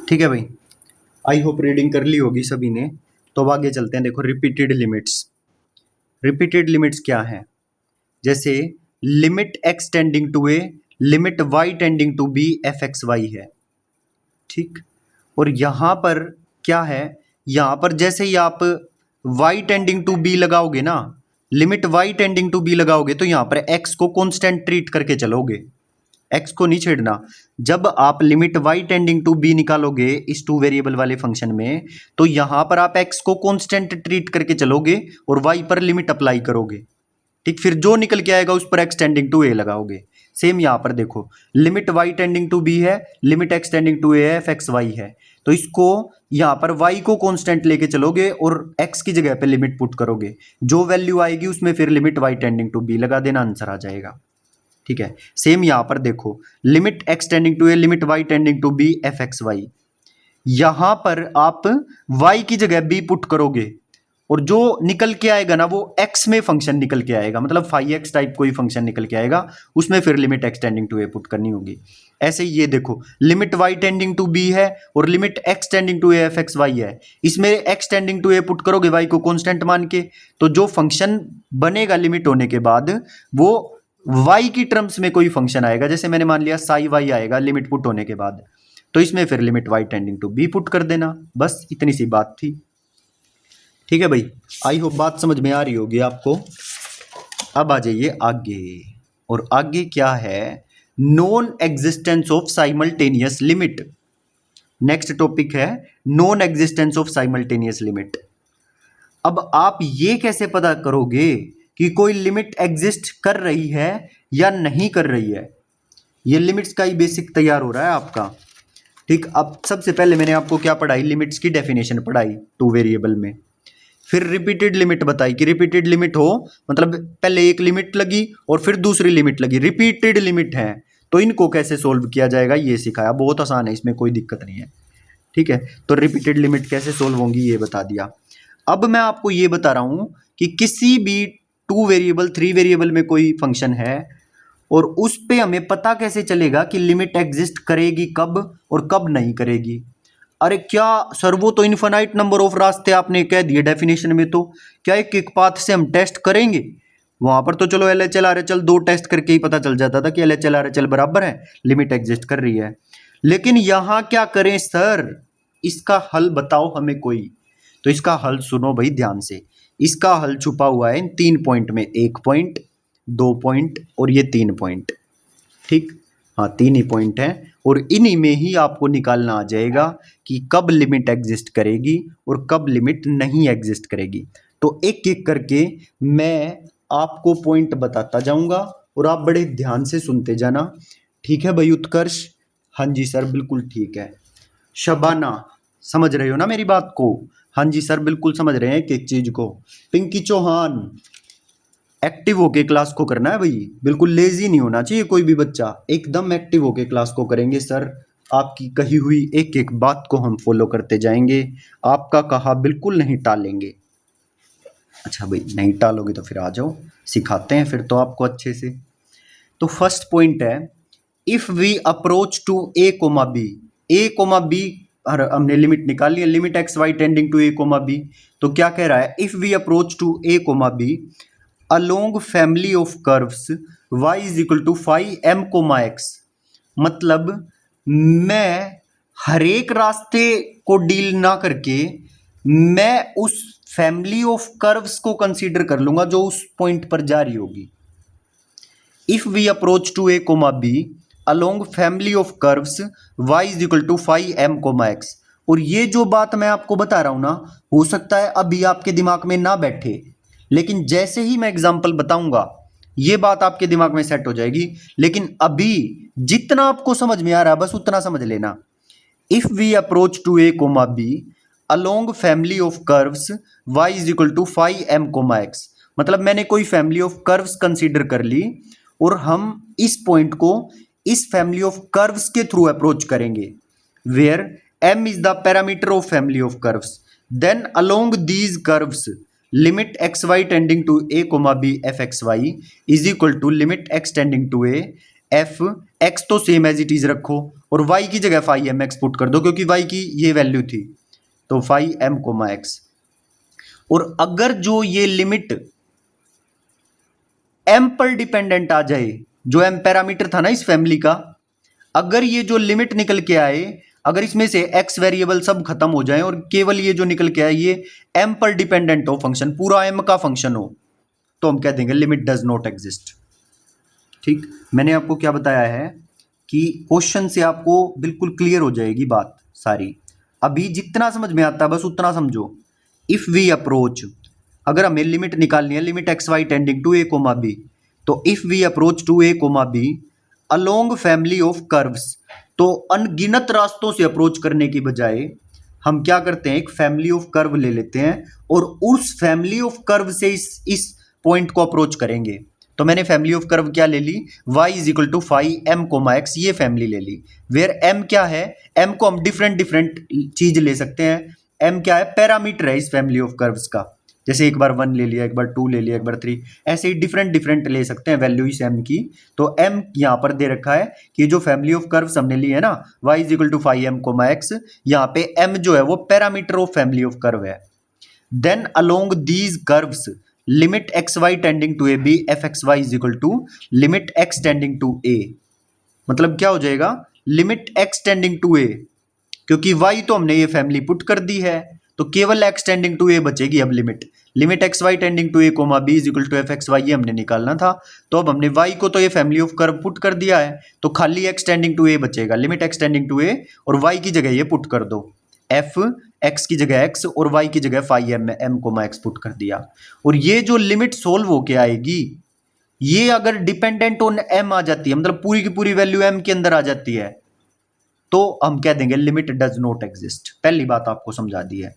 ठीक है भाई, आई होप रीडिंग कर ली होगी सभी ने। तो अब आगे चलते हैं। देखो रिपीटेड लिमिट्स, रिपीटेड लिमिट्स क्या है, जैसे limit x tending to a, limit y tending to b F x y है। ठीक, और यहां पर क्या है, यहां पर जैसे ही आप y टेंडिंग टू b लगाओगे ना, limit y tending to b लगाओगे, तो यहां पर x को कांस्टेंट ट्रीट करके चलोगे, x को नहीं छेड़ना। जब आप limit y tending to b निकालोगे इस टू वेरिएबल वाले फंक्शन में, तो यहां पर आप x को कांस्टेंट ट्रीट करके चलोगे और y पर लिमिट अप्लाई करोगे। ठीक, फिर जो निकल के आएगा उस पर x टेंडिंग टू a लगाओगे। सेम यहां पर देखो, limit y tending to b है, limit x tending to a है, एफ एक्स वाई है, तो इसको यहां पर y को कांस्टेंट लेके चलोगे और x की जगह पे लिमिट पुट करोगे, जो वैल्यू आएगी उसमें फिर limit y tending to b लगा देना, आंसर आ जाएगा। ठीक है, सेम यहां पर देखो, limit x tending to a, limit y tending to b f x y, यहां पर आप y की जगह b पुट करोगे और जो निकल के आएगा ना वो x में फंक्शन निकल के आएगा, मतलब फाई एक्स टाइप कोई फंक्शन निकल के आएगा, उसमें फिर limit x tending to a put करनी होगी। ऐसे ही ये देखो, limit y tending to b है और limit x tending to a f x y है, इसमें x tending to a put करोगे y को कांस्टेंट मान के, तो जो फंक्शन बनेगा लिमिट होने के बाद वो y की टर्म्स में कोई फंक्शन आएगा, जैसे मैंने मान लिया साई y आएगा लिमिट पुट होने के बाद, तो इसमें फिर limit y tending to b put कर देना, बस इतनी सी बात थी। ठीक है भाई, आई होप बात समझ में आ रही होगी आपको। अब आ जाइए आगे, और आगे क्या है, non existence of simultaneous limit. Next topic है non existence of simultaneous limit. अब आप ये कैसे पता करोगे कि कोई लिमिट एग्जिस्ट कर रही है या नहीं कर रही है, ये लिमिट्स का ही बेसिक तैयार हो रहा है आपका। ठीक, अब सबसे पहले मैंने आपको क्या पढ़ाई, लिमिट्स की डेफिनेशन पढ़ाई टू वेरिएबल में। फिर रिपीटेड लिमिट बताई कि रिपीटेड लिमिट हो मतलब पहले एक लिमिट लगी और फिर दूसरी लिमिट लगी, रिपीटेड लिमिट है तो इनको कैसे सोल्व किया जाएगा ये सिखाया। बहुत आसान है, इसमें कोई दिक्कत नहीं है। ठीक है, तो रिपीटेड लिमिट कैसे सोल्व होंगी ये बता दिया। अब मैं आपको ये बता रहा हूं कि किसी भी टू वेरिएबल थ्री वेरिएबल में कोई फंक्शन है और उस पे हमें पता कैसे चलेगा कि लिमिट एग्जिस्ट करेगी कब और कब नहीं करेगी। अरे क्या सर, वो तो इन्फिनाइट नंबर ऑफ रास्ते आपने कह दिए डेफिनेशन में, तो क्या एक एक पाथ से हम टेस्ट करेंगे? वहां पर तो चलो L H L R H L दो टेस्ट करके ही पता चल जाता था कि L H L R H L बराबर है, लिमिट एग्जिस्ट कर रही है। लेकिन यहां क्या करें सर, इसका हल बताओ हमें कोई। तो इसका हल सुनो भाई ध्यान से। इसका हल छुपा हुआ है इन 3 पॉइंट में, 1 पॉइंट, 2 पॉइंट और ये 3 पॉइंट। ठीक, हाँ 3 ही पॉइंट हैं और इन्हीं में ही आपको निकालना आ जाएगा कि कब लिमिट एग्जिस्ट करेगी और कब लिमिट नहीं एग्जिस्ट करेगी। तो एक एक करके मैं आपको पॉइंट बताता जाऊंगा और आप बड़े ध्यान से सुनते जाना। ठीक है भाई उत्कर्ष? हाँ जी सर बिल्कुल ठीक है। शबाना, समझ रहे हो ना मेरी बात को? हाँ जी सर बिल्कुल समझ रहे हैं एक एक चीज को। पिंकी चौहान, एक्टिव होके क्लास को करना है भाई, बिल्कुल लेजी नहीं होना चाहिए कोई भी बच्चा, एकदम एक्टिव होके क्लास को करेंगे सर। आपकी कही हुई एक एक बात को हम फॉलो करते जाएंगे, आपका कहा बिल्कुल नहीं टालेंगे। अच्छा भाई नहीं टालोगे तो फिर आ जाओ, सिखाते हैं फिर तो आपको अच्छे से। तो फर्स्ट पॉइंट है, if we approach to A comma b, हमने लिमिट निकाली है, limit x Y tending to A comma B. तो क्या कह रहा है, if we approach to A comma B along family of curves y is equal to five M comma x. मतलब मैं हर एक रास्ते को डील ना करके मैं उस फैमिली ऑफ कर्व्स को कंसीडर कर लूंगा जो उस पॉइंट पर जा रही होगी। If we approach to A comma B along family of curves y is equal to five M comma x. और ये जो बात मैं आपको बता रहा हूं ना, हो सकता है अभी आपके दिमाग में ना बैठे, लेकिन जैसे ही मैं एग्जाम्पल बताऊंगा ये बात आपके दिमाग में सेट हो जाएगी। लेकिन अभी जितना आपको समझ में आ रहा है बस उतना समझ लेना। If we approach to A comma B along family of curves y is equal to five M comma x. मतलब मैंने कोई फैमिली ऑफ कर्व्स कंसीडर कर ली और हम इस पॉइंट को इस फैमिली ऑफ कर्व्स के थ्रू अप्रोच करेंगे, where m is the parameter of family of curves. Then along these curves limit x Y tending to A comma B F x Y is equal to limit x tending to a f x तो same as it is रखो और y की जगह five M X put कर दो क्योंकि y की ये वैल्यू थी, तो फाइव एम कोमा एक्स। और अगर जो ये लिमिट m पर डिपेंडेंट आ जाए, जो m पैरामीटर था ना इस फैमिली का, अगर ये जो लिमिट निकल के आए, अगर इसमें से x वेरिएबल सब खत्म हो जाए और केवल ये जो निकल के आए ये m पर डिपेंडेंट हो, फंक्शन पूरा m का फंक्शन हो, तो हम कह देंगे लिमिट डज नॉट एग्जिस्ट। ठीक, मैंने आपको क्या बताया है कि क्वेश्चन से आपको बिल्कुल क्लियर हो जाएगी बात सारी। अभी जितना समझ में आता है बस उतना समझो। इफ वी अप्रोच, अगर हमें लिमिट निकालनी है, limit x Y tending to A comma B, तो if we approach to A comma B along family of curves, तो अनगिनत रास्तों से अप्रोच करने की बजाय हम क्या करते हैं, एक फैमिली ऑफ कर्व ले लेते हैं और उस फैमिली ऑफ कर्व से इस पॉइंट को अप्रोच करेंगे। तो मैंने फैमिली ऑफ कर्व क्या ले ली, y is equal to five M comma x, ये फैमिली ले ली। वेयर m क्या है, m को हम डिफरेंट डिफरेंट चीज ले सकते हैं। m क्या है, पैरामीटर है इस फैमिली ऑफ कर्व्स का। जैसे एक बार 1 ले लिया, एक बार 2 ले लिया, एक बार 3, ऐसे ही डिफरेंट डिफरेंट ले सकते हैं वैल्यू इस m की। तो m यहाँ पर दे रखा है कि जो फैमिली ऑफ कर्व्स हमने ली है ना, y is equal to five M comma X, यहाँ पे m जो है वो parameter of family of curve है। Then along these curves limit x Y tending to A B F x Y is equal to limit x tending to A. मतलब क्या हो जाएगा, limit x tending to A, क्योंकि y तो हमने ये family put कर दी है तो केवल x टेंडिंग टू ए बचेगी। अब limit x Y tending to A comma B is equal to f x y, ये हमने निकालना था। तो अब हमने y को तो ये फैमिली ऑफ कर्व पुट कर दिया है तो खाली x टेंडिंग टू ए बचेगा। लिमिट x टेंडिंग टू ए और y की जगह ये पुट कर दो, f x की जगह x और y की जगह five M comma x put कर दिया। और ये जो लिमिट सोल्व होके आएगी, ये अगर डिपेंडेंट ऑन m आ जाती है, मतलब पूरी की पूरी वैल्यू m के अंदर आ जाती है, तो हम कह देंगे लिमिट डज नॉट एग्जिस्ट। पहली बात आपको समझा दी है,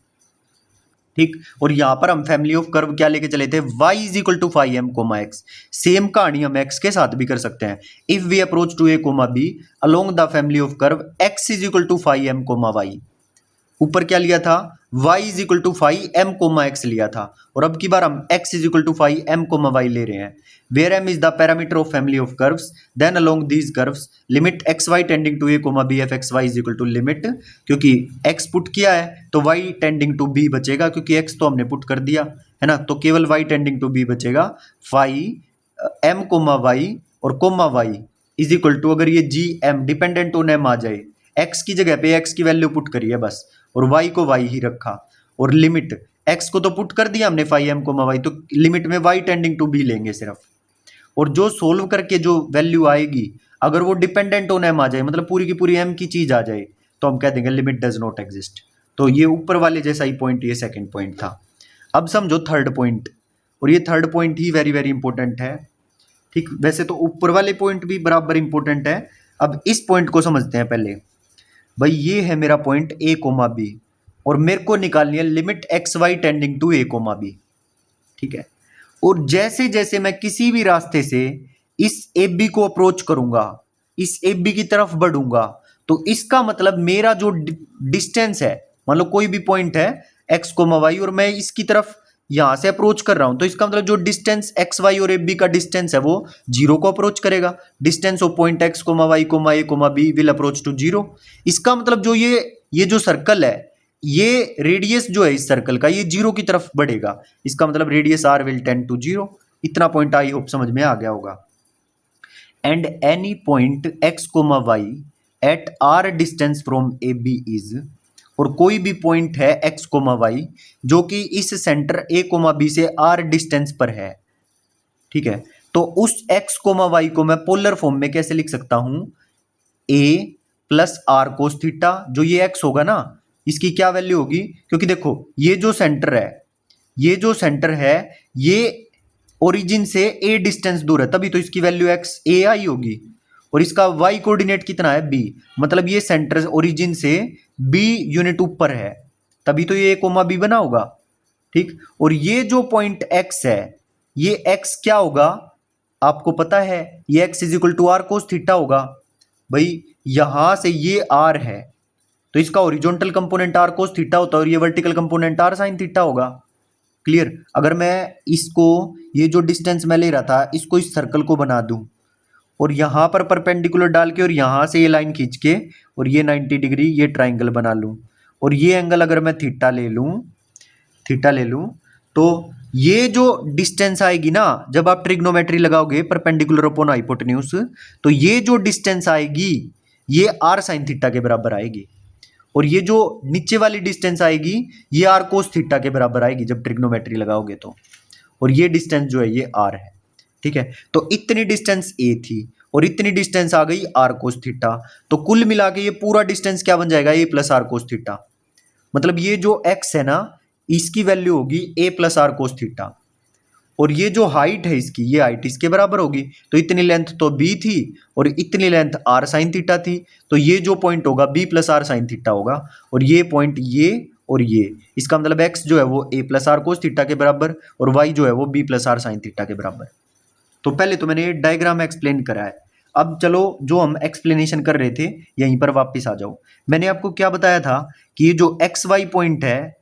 ठीक। और यहां पर हम फैमिली ऑफ कर्व क्या लेके चले थे, y is equal to 5m comma x. Same कहानी हम x के साथ भी कर सकते हैं। If we approach to a comma b along the family of curve x is equal to 5m comma y। ऊपर क्या लिया था, y is equal to 5m comma x लिया था, और अब की बार हम x is equal to 5m comma y ले रहे हैं। Where m is the parameter of family of curves then along these curves limit x Y tending to a comma b f x Y is equal to limit, क्योंकि x put किया है तो y tending to b बचेगा, क्योंकि x तो हमने put कर दिया है ना, तो केवल y टेंडिंग टू b बचेगा। 5m कोमा y और comma y is equal to, अगर ये g m dependent on m आ जाए, x की जगह पे x की वैल्यू पुट करिए बस, और y को y ही रखा, और लिमिट x को तो पुट कर दिया हमने 5m कोमा y, तो लिमिट में y टेंडिंग टू b लेंगे सिर्फ। और जो सोल्व करके जो वैल्यू आएगी अगर वो डिपेंडेंट ऑन m आ जाए, मतलब पूरी की पूरी m की चीज आ जाए, तो हम कह देंगे लिमिट डज नॉट एग्जिस्ट। तो ये ऊपर वाले जैसा ही पॉइंट ये सेकंड पॉइंट था। अब समझो थर्ड पॉइंट, और ये थर्ड पॉइंट ही वेरी वेरी इंपॉर्टेंट है, ठीक। वैसे तो ऊपर वाले पॉइंट भी बराबर इंपॉर्टेंट है। अब इस पॉइंट को समझते हैं पहले। भाई ये है मेरा पॉइंट a कोमा b, और मेरे को निकालनी है limit x Y tending to a comma b, ठीक है। और जैसे जैसे मैं किसी भी रास्ते से इस AB को अप्रोच करूंगा, इस AB की तरफ बढ़ूंगा, तो इसका मतलब मेरा जो डिस्टेंस है, मान लो कोई भी पॉइंट है x कोमा y और मैं इसकी तरफ यहां से अप्रोच कर रहा हूं, तो इसका मतलब जो डिस्टेंस एक्स वाई और AB का डिस्टेंस है वो जीरो को अप्रोच करेगा। Distance of point x comma y comma a comma b will approach to zero. इसका मतलब जो ये जो सर्कल है, ये रेडियस जो है इस सर्कल का, ये जीरो की तरफ बढ़ेगा। इसका मतलब radius r will tend to zero. इतना पॉइंट आई होप समझ में आ गया होगा। And any point x comma y at r distance from AB is, और कोई भी पॉइंट है x कोमा y जो कि इस सेंटर a कोमा b से r डिस्टेंस पर है, ठीक है। तो उस x कोमा y को मैं पोलर फॉर्म में कैसे लिख सकता हूं, a plus are cos theta, जो ये x होगा ना, इसकी क्या वैल्यू होगी, क्योंकि देखो ये जो सेंटर है, ये जो सेंटर है ये ओरिजिन से a डिस्टेंस दूर है, तभी तो इसकी वैल्यू x a आई होगी, और इसका y कोऑर्डिनेट कितना है b, मतलब ये सेंटर ओरिजिन से b यूनिट ऊपर है, तभी तो ये a कोमा b बना होगा, ठीक। और ये जो पॉइंट x है, ये x क्या होगा आपको पता है, ये x is equal to r cos theta होगा। भाई यहां से ये r है, तो इसका horizontal component r cos theta होता है, और ये vertical component r sign theta होगा। क्लियर। अगर मैं इसको, ये जो डिस्टेंस मैं ले रहा था, इसको इस सर्कल को बना दूं, और यहां पर परपेंडिकुलर डाल के, और यहां से ये लाइन खींच के, और ये 90 डिग्री ये ट्राइंगल बना लूं, और ये एंगल अगर मैं थीटा ले लूं, तो ये जो डिस्टेंस आएगी ना, जब आप ट्रिग्नोमेट्री लगाओगे परपेंडिकुलर अपॉन हाइपोटेन्यूज, तो ये जो डिस्टेंस आएगी ये आर साइन थीटा के बराबर आएगी, और ये जो नीचे वाली डिस्टेंस आएगी ये आर कोस थीटा के बराबर आएगी जब ट्रिग्नोमेट्री लगाओगे तो, और ये डिस्टेंस जो है ये आर है, ठीक है। तो इतनी डिस्टेंस ए थी और इतनी डिस्टेंस आ गई आर कोस थीटा, तो कुल मिला के ये पूरा डिस्टेंस क्या बन जाएगा, ए प्लस आर कोस थीटा। मतलब ये जो एक्स है ना, इसकी वैल्यू होगी ए प्लस आर कोस थीटा, और ये जो हाइट है इसकी, ये हाइट इसके बराबर होगी, तो इतनी लेंथ तो बी थी और इतनी लेंथ आर साइन थीटा थी, तो ये जो पॉइंट होगा b plus are sign theta होगा, और ये पॉइंट ये और ये, इसका मतलब एक्स जो है वो a plus are cos theta के बराबर, और वाई जो है वो b plus are sign theta के बराबर। तो पहले तो मैंने ये डायग्राम एक्सप्लेन करा है। अब चलो जो हम एक्सप्लेनेशन कर रहे थे यहीं पर वापस आ जाओ। मैंने आपको क्या बताया था कि ये जो एक्स वाई पॉइंट है,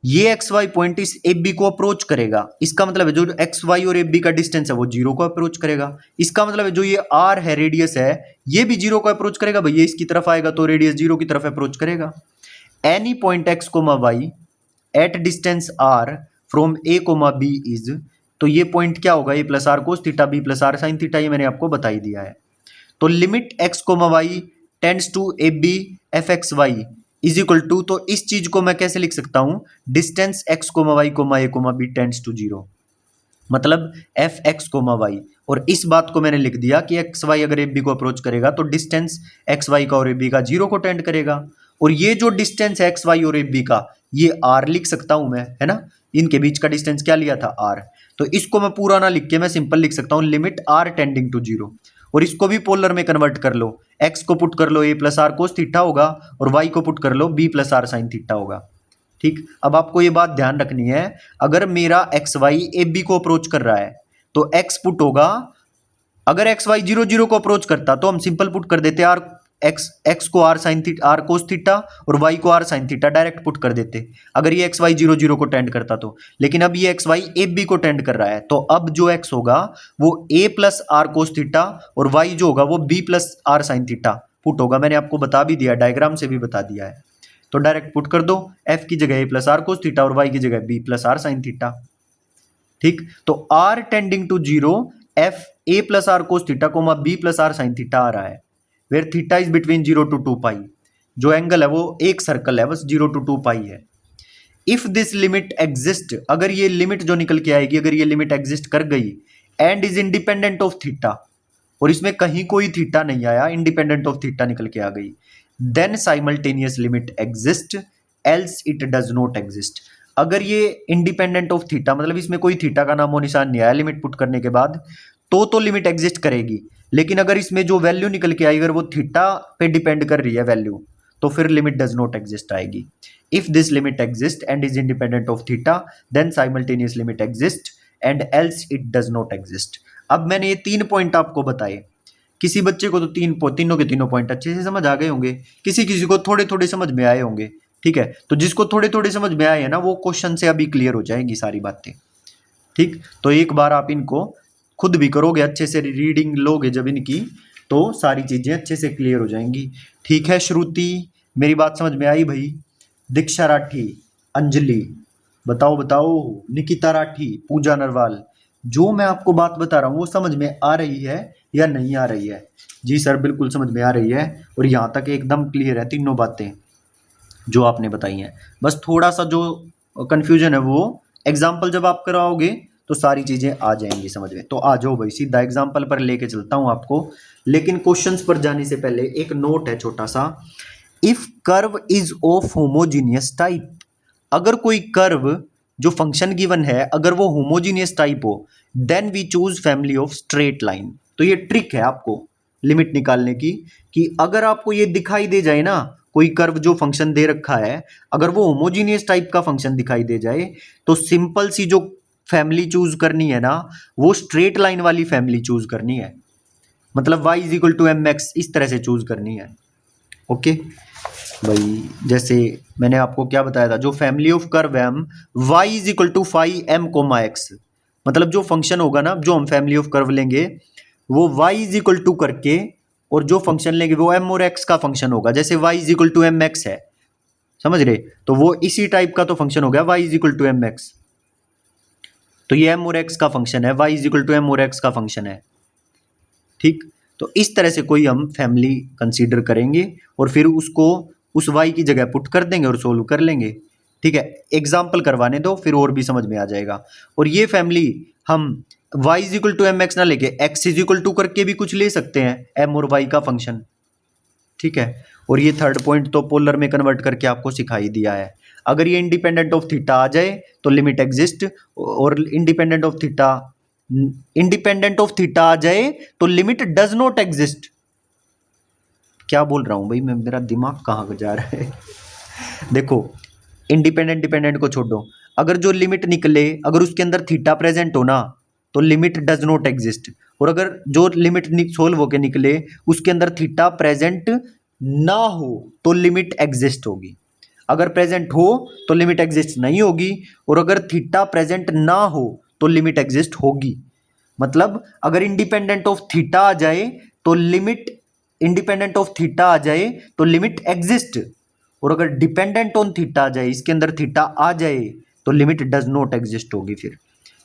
ये एक्स वाई पॉइंट इस ए बी को अप्रोच करेगा, इसका मतलब है जो एक्स वाई और ए बी का डिस्टेंस है वो जीरो को अप्रोच करेगा। इसका मतलब है जो ये आर है, रेडियस है, ये भी जीरो को अप्रोच करेगा। भाई ये इसकी तरफ आएगा तो रेडियस जीरो की तरफ अप्रोच करेगा। Any point X comma Y at distance R from A comma B is, तो ये पॉइंट क्या होगा, A plus are cos theta B plus are sign theta, ये मैंने आपको बता ही दिया है। तो limit x comma Y tends to A B F x Y is equal to, तो इस चीज को मैं कैसे लिख सकता हूं, distance X comma Y comma A comma B tends to zero, मतलब एफ एक्स कोमा वाई। और इस बात को मैंने लिख दिया कि एक्स वाई अगर ए बी को अप्रोच करेगा तो डिस्टेंस एक्स वाई का और ए बी का जीरो को टेंड करेगा, और ये जो डिस्टेंस है एक्स वाई और ए बी का, ये आर लिख सकता हूं मैं, है ना। इनके बीच का डिस्टेंस क्या लिया था, आर। तो इसको मैं पूरा ना लिख के मैं सिंपल लिख सकता हूं limit are tending to zero, और इसको भी पोलर में कन्वर्ट कर लो, एक्स को पुट कर लो A plus are cos theta होगा और वाई को पुट कर लो B plus are sign theta होगा। ठीक, अब आपको ये बात ध्यान रखनी है, अगर मेरा एक्स वाई ए बी को अप्रोच कर रहा है तो एक्स पुट होगा, अगर एक्स वाई 0 0 को अप्रोच करता तो हम सिंपल पुट कर देते आर एक्स को r sign theta r cos theta और वाई को r sign theta direct put कर देते, अगर ये एक्स वाई 0 0 को टेंड करता तो। लेकिन अब ये एक्स वाई ए बी को टेंड कर रहा है, तो अब जो एक्स होगा वो a plus are cos theta और वाई जो होगा वो b plus are sign theta put होगा। मैंने आपको बता भी दिया, डायग्राम से भी बता दिया है, तो डायरेक्ट पुट कर दो, एफ की जगह A plus are cos theta और वाई की जगह B plus are sign theta. ठीक, तो R tending to 0 F A plus are cos theta comma B plus are sign theta आ रहा है, where theta is between 0 to 2 pi, जो angle है वो एक सर्कल है बस 0 to 2 पाई है। इफ दिस लिमिट एग्जिस्ट, अगर ये लिमिट जो निकल के आएगी अगर ये लिमिट एग्जिस्ट कर गई and is independent of theta, और इसमें कहीं कोई थीटा नहीं आया, इंडिपेंडेंट ऑफ थीटा निकल के आ गई, then simultaneous limit exist else it does not exist. अगर ये इंडिपेंडेंट ऑफ थीटा मतलब इसमें कोई थीटा का नामो निशान नहीं आया लिमिट पुट करने के बाद, तो लिमिट एग्जिस्ट करेगी। लेकिन अगर इसमें जो वैल्यू निकल के आई अगर वो थीटा पे डिपेंड कर रही है वैल्यू, तो फिर लिमिट डज नॉट एग्जिस्ट आएगी। If this limit exist and is independent of theta then simultaneous limit exist and else it does not exist. अब मैंने ये 3 पॉइंट आपको बताए, किसी बच्चे को तो तीनों के तीनों पॉइंट अच्छे से समझ आ गए होंगे, किसी किसी को थोड़े थोड़े समझ में आए होंगे। ठीक है, तो जिसको थोड़े थोड़े समझ में आए हैं ना वो क्वेश्चन से अभी क्लियर हो जाएंगी सारी बातें। ठीक, तो एक बार आप इनको खुद भी करोगे, अच्छे से रीडिंग लोगे जब इनकी, तो सारी चीजें अच्छे से क्लियर हो जाएंगी। ठीक है, श्रुति मेरी बात समझ में आई भाई? दीक्षा राठी, अंजलि, बताओ बताओ, निकिता राठी, पूजा नरवाल, जो मैं आपको बात बता रहा हूँ वो समझ में आ रही है या नहीं आ रही है? जी सर बिल्कुल समझ में आ रही है, और यहाँ तक एकदम क्लियर है तीनों बातें जो आपने बताई हैं। बस थोड़ा सा जो कंफ्यूजन है वो एग्जाम्पल जब आप कराओगे तो सारी चीजें आ जाएंगी समझ में। तो आ जाओ भाई, सीधा एग्जाम्पल पर लेके चलता हूं आपको, लेकिन क्वेश्चंस पर जाने से पहले एक नोट है छोटा सा। If curve is of homogeneous type, अगर कोई कर्व जो फंक्शन गिवन है अगर वो होमोजीनियस टाइप हो, then we choose family of straight line. तो ये ट्रिक है आपको लिमिट निकालने की, कि अगर आपको ये दिखाई दे जाए ना कोई कर्व जो फंक्शन दे रखा है, अगर वो होमोजीनियस टाइप का फंक्शन दिखाई दे जाए, तो सिंपल सी जो फैमिली चूज करनी है ना वो स्ट्रेट लाइन वाली फैमिली चूज करनी है, मतलब y is equal to m x इस तरह से चूज करनी है। ओके भाई, जैसे मैंने आपको क्या बताया था, जो फैमिली ऑफ कर्व है हम y is equal to phi m comma x, मतलब जो फंक्शन होगा ना जो हम फैमिली ऑफ कर्व लेंगे वो y इज इक्वल टू करके, और जो फंक्शन लेंगे वो m और x का फंक्शन होगा। जैसे y is equal to m x है, समझ रहे, तो वो इसी टाइप का तो फंक्शन हो गया y is equal to m x, तो ये m और x का फंक्शन है, y is equal to m और x का फंक्शन है। ठीक, तो इस तरह से कोई हम फैमिली कंसीडर करेंगे और फिर उसको उस y की जगह पुट कर देंगे और सोल्व कर लेंगे। ठीक है, एग्जाम्पल करवाने दो फिर और भी समझ में आ जाएगा। और ये फैमिली हम y is equal to m x ना लेके x इज इक्वल टू करके भी कुछ ले सकते हैं, m और y का फंक्शन। ठीक है, और ये थर्ड पॉइंट तो पोलर में कन्वर्ट करके आपको सिखाई दिया है। अगर ये इंडिपेंडेंट ऑफ थीटा आ जाए तो लिमिट एग्जिस्ट, और इंडिपेंडेंट ऑफ थीटा आ जाए तो लिमिट डज नॉट एग्जिस्ट। क्या बोल रहा हूं भाई मैं, मेरा दिमाग कहाँ जा रहा है? देखो, इंडिपेंडेंट को छोड़ दो, अगर जो लिमिट निकले अगर उसके अंदर थीटा प्रेजेंट हो ना तो लिमिट डज नॉट एग्जिस्ट, और अगर जो लिमिट सोल्व होके निकले उसके अंदर थीटा प्रेजेंट ना हो तो लिमिट एग्जिस्ट होगी। अगर प्रेजेंट हो तो लिमिट एग्जिस्ट नहीं होगी, और अगर थीटा प्रेजेंट ना हो तो लिमिट एग्जिस्ट होगी। मतलब अगर इंडिपेंडेंट ऑफ थीटा आ जाए तो लिमिट इंडिपेंडेंट ऑफ थीटा आ जाए तो लिमिट एग्जिस्ट, और अगर डिपेंडेंट ऑन थीटा आ जाए इसके अंदर थीटा आ जाए तो लिमिट डज नॉट एग्जिस्ट होगी। फिर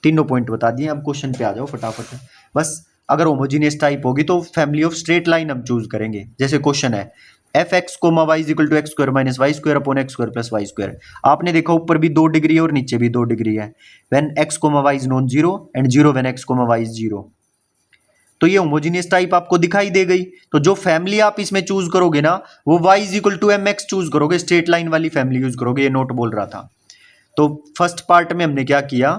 तीनों पॉइंट बता दिए, अब क्वेश्चन पे आ जाओ फटाफट। बस अगर होमोजीनियस टाइप होगी तो फैमिली ऑफ स्ट्रेट लाइन हम चूज करेंगे। जैसे क्वेश्चन है f x comma Y is equal to x square minus Y square upon x square plus Y square. आपने देखा ऊपर भी 2 डिग्री है और नीचे भी 2 डिग्री है। When x comma Y is non zero and zero when x comma Y is zero, तो ये होमोजीनियस टाइप आपको दिखाई दे गई। तो जो फैमिली आप इसमें चूज करोगे ना वो y is equal to m x choose करोगे, स्ट्रेट लाइन वाली फैमिली यूज करोगे, ये नोट बोल रहा था। तो फर्स्ट पार्ट में हमने क्या किया,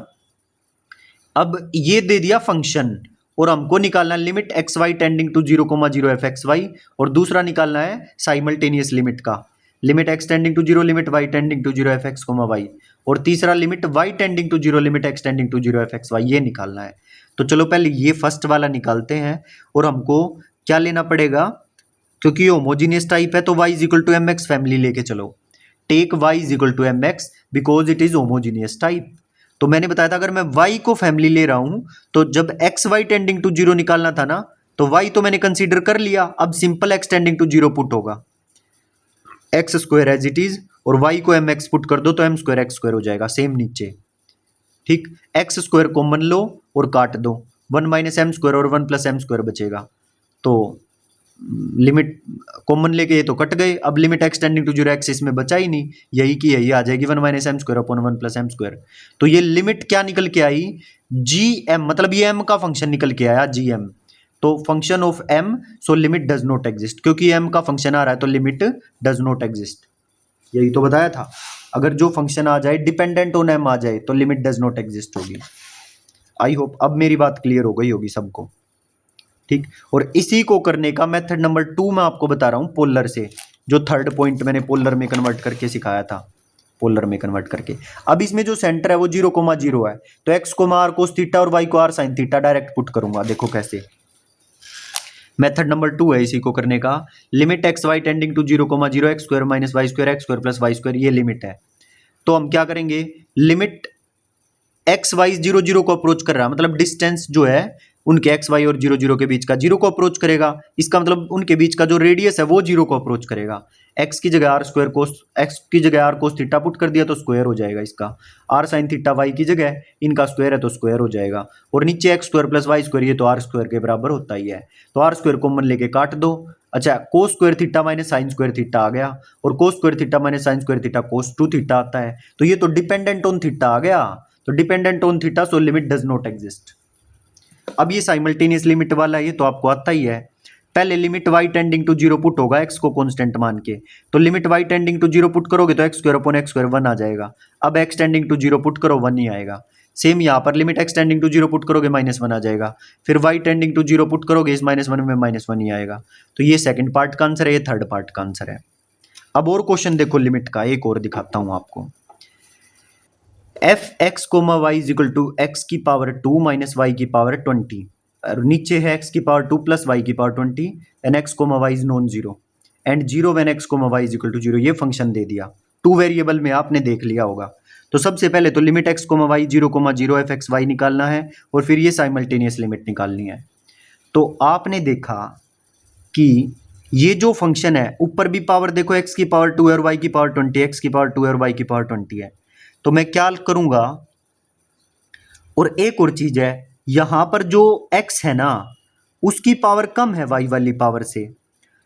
अब ये दे दिया फंक्शन और हमको निकालना है limit x Y tending to 0,0 f x y, और दूसरा निकालना है साइमल्टेनियस लिमिट का, limit x tending to 0 limit y tending to 0 f x y, और तीसरा limit y tending to 0 limit x tending to 0 f x y, ये निकालना है। तो चलो पहले ये फर्स्ट वाला निकालते हैं, और हमको क्या लेना पड़ेगा, क्योंकि होमोजीनियस टाइप है तो y is equal to m x family लेके चलो, take y is equal to m x because it is homogeneous type. तो मैंने बताया था अगर मैं y को फैमिली ले रहा हूं तो जब एक्स वाई टेंडिंग टू 0 निकालना था ना, तो y तो मैंने कंसीडर कर लिया, अब simple X tending to 0 put होगा, X square as it is, और y को एम एक्स पुट कर दो तो एम स्क्वायर एक्स स्क्वायर हो जाएगा सेम नीचे। ठीक, एक्स स्क्वायर कॉमन लो और काट दो, 1 माइनस एम स्क्वायर और 1 प्लस एम स्क्वायर बचेगा, तो लिमिट कॉमन लेके ये तो कट गए, अब limit x tending to 0 x इसमें बचा ही नहीं, यही की यही आ जाएगी 1 minus m square upon 1 plus m square. तो ये लिमिट क्या निकल के आई, जी एम, मतलब ये एम का फंक्शन निकल के आया जी एम, तो function of m, so limit does not exist, क्योंकि एम का फंक्शन आ रहा है तो लिमिट डज नॉट एग्जिस्ट, यही तो बताया था, अगर जो फंक्शन आ जाए डिपेंडेंट ऑन एम आ जाए तो लिमिट डज नॉट एग्जिस्ट होगी। आई होप अब मेरी बात क्लियर हो गई होगी सबको। ठीक, और इसी को करने का मेथड नंबर 2 मैं आपको बता रहा हूं पोलर से, जो थर्ड पॉइंट मैंने पोलर में कन्वर्ट करके सिखाया था, पोलर में कन्वर्ट करके। अब इसमें जो सेंटर है वो 0,0 है, तो एक्स को मैं आर कोस थीटा और वाई को r sign theta direct put करूंगा, देखो कैसे। मेथड नंबर 2 है इसी को करने का, limit x Y tending to 0,0 x square minus Y square x square plus Y square, ये लिमिट है। तो हम क्या करेंगे, लिमिट एक्स वाई 0,0 को अप्रोच कर रहा है, मतलब डिस्टेंस जो है उनके एक्स वाई और 0,0 के बीच का 0 को अप्रोच करेगा, इसका मतलब उनके बीच का जो रेडियस है वो 0 को अप्रोच करेगा। एक्स की जगह आर स्क्वायर कोस, एक्स की जगह आर कोस थीटा पुट कर दिया तो स्क्वायर हो जाएगा इसका, आर साइन थीटा वाई की जगह इनका स्क्वायर है तो स्क्वायर हो जाएगा, और नीचे x square plus Y square, ये तो आर स्क्वायर के बराबर होता ही है, तो आर स्क्वायर कॉमन लेके काट दो। अच्छा, cos square theta minus sine square theta आ गया, और cos square theta minus sine square theta cos 2 theta आता है, तो ये तो डिपेंडेंट ऑन थीटा आ गया, तो dependent on theta so limit does not exist. अब ये साइमल्टेनियस लिमिट वाला है, ये तो आपको आता ही है। पहले limit y tending to 0 put होगा x को कांस्टेंट मान के, तो limit y tending to 0 put करोगे तो x square upon x square 1 आ जाएगा, अब x टेंडिंग टू 0 पुट करो 1 ही आएगा। सेम यहाँ पर limit x tending to 0 put करोगे -1 आ जाएगा, फिर y टेंडिंग टू 0 पुट करोगे इस -1 में -1 ही आएगा। तो ये सेकंड पार्ट का आंसर है, ये थर्ड पार्ट का आंसर है। अब और क्वेश्चन देखो लिमिट का, एक और दिखाता हूं आपको। F x comma Y is equal to x की पावर 2 माइनस वाई की पावर 20, और नीचे है एक्स की पावर 2 प्लस वाई की power 20 and x comma Y is non zero and zero when x comma Y is equal to 0, ये function दे दिया। 2 variable में आपने देख लिया होगा। तो सबसे पहले तो limit x comma y 0,0 f x y निकालना है, और फिर ये साइमल्टेनियस लिमिट निकालनी है। तो आपने देखा कि ये जो फंक्शन है ऊपर भी पावर देखो, एक्स की पावर 2 है और वाई की पावर 20, एक्स की पावर 2 है और वाई की पावर 20 है। तो मैं क्या करूंगा, और एक और चीज है, यहां पर जो x है ना उसकी पावर कम है y वाली पावर से,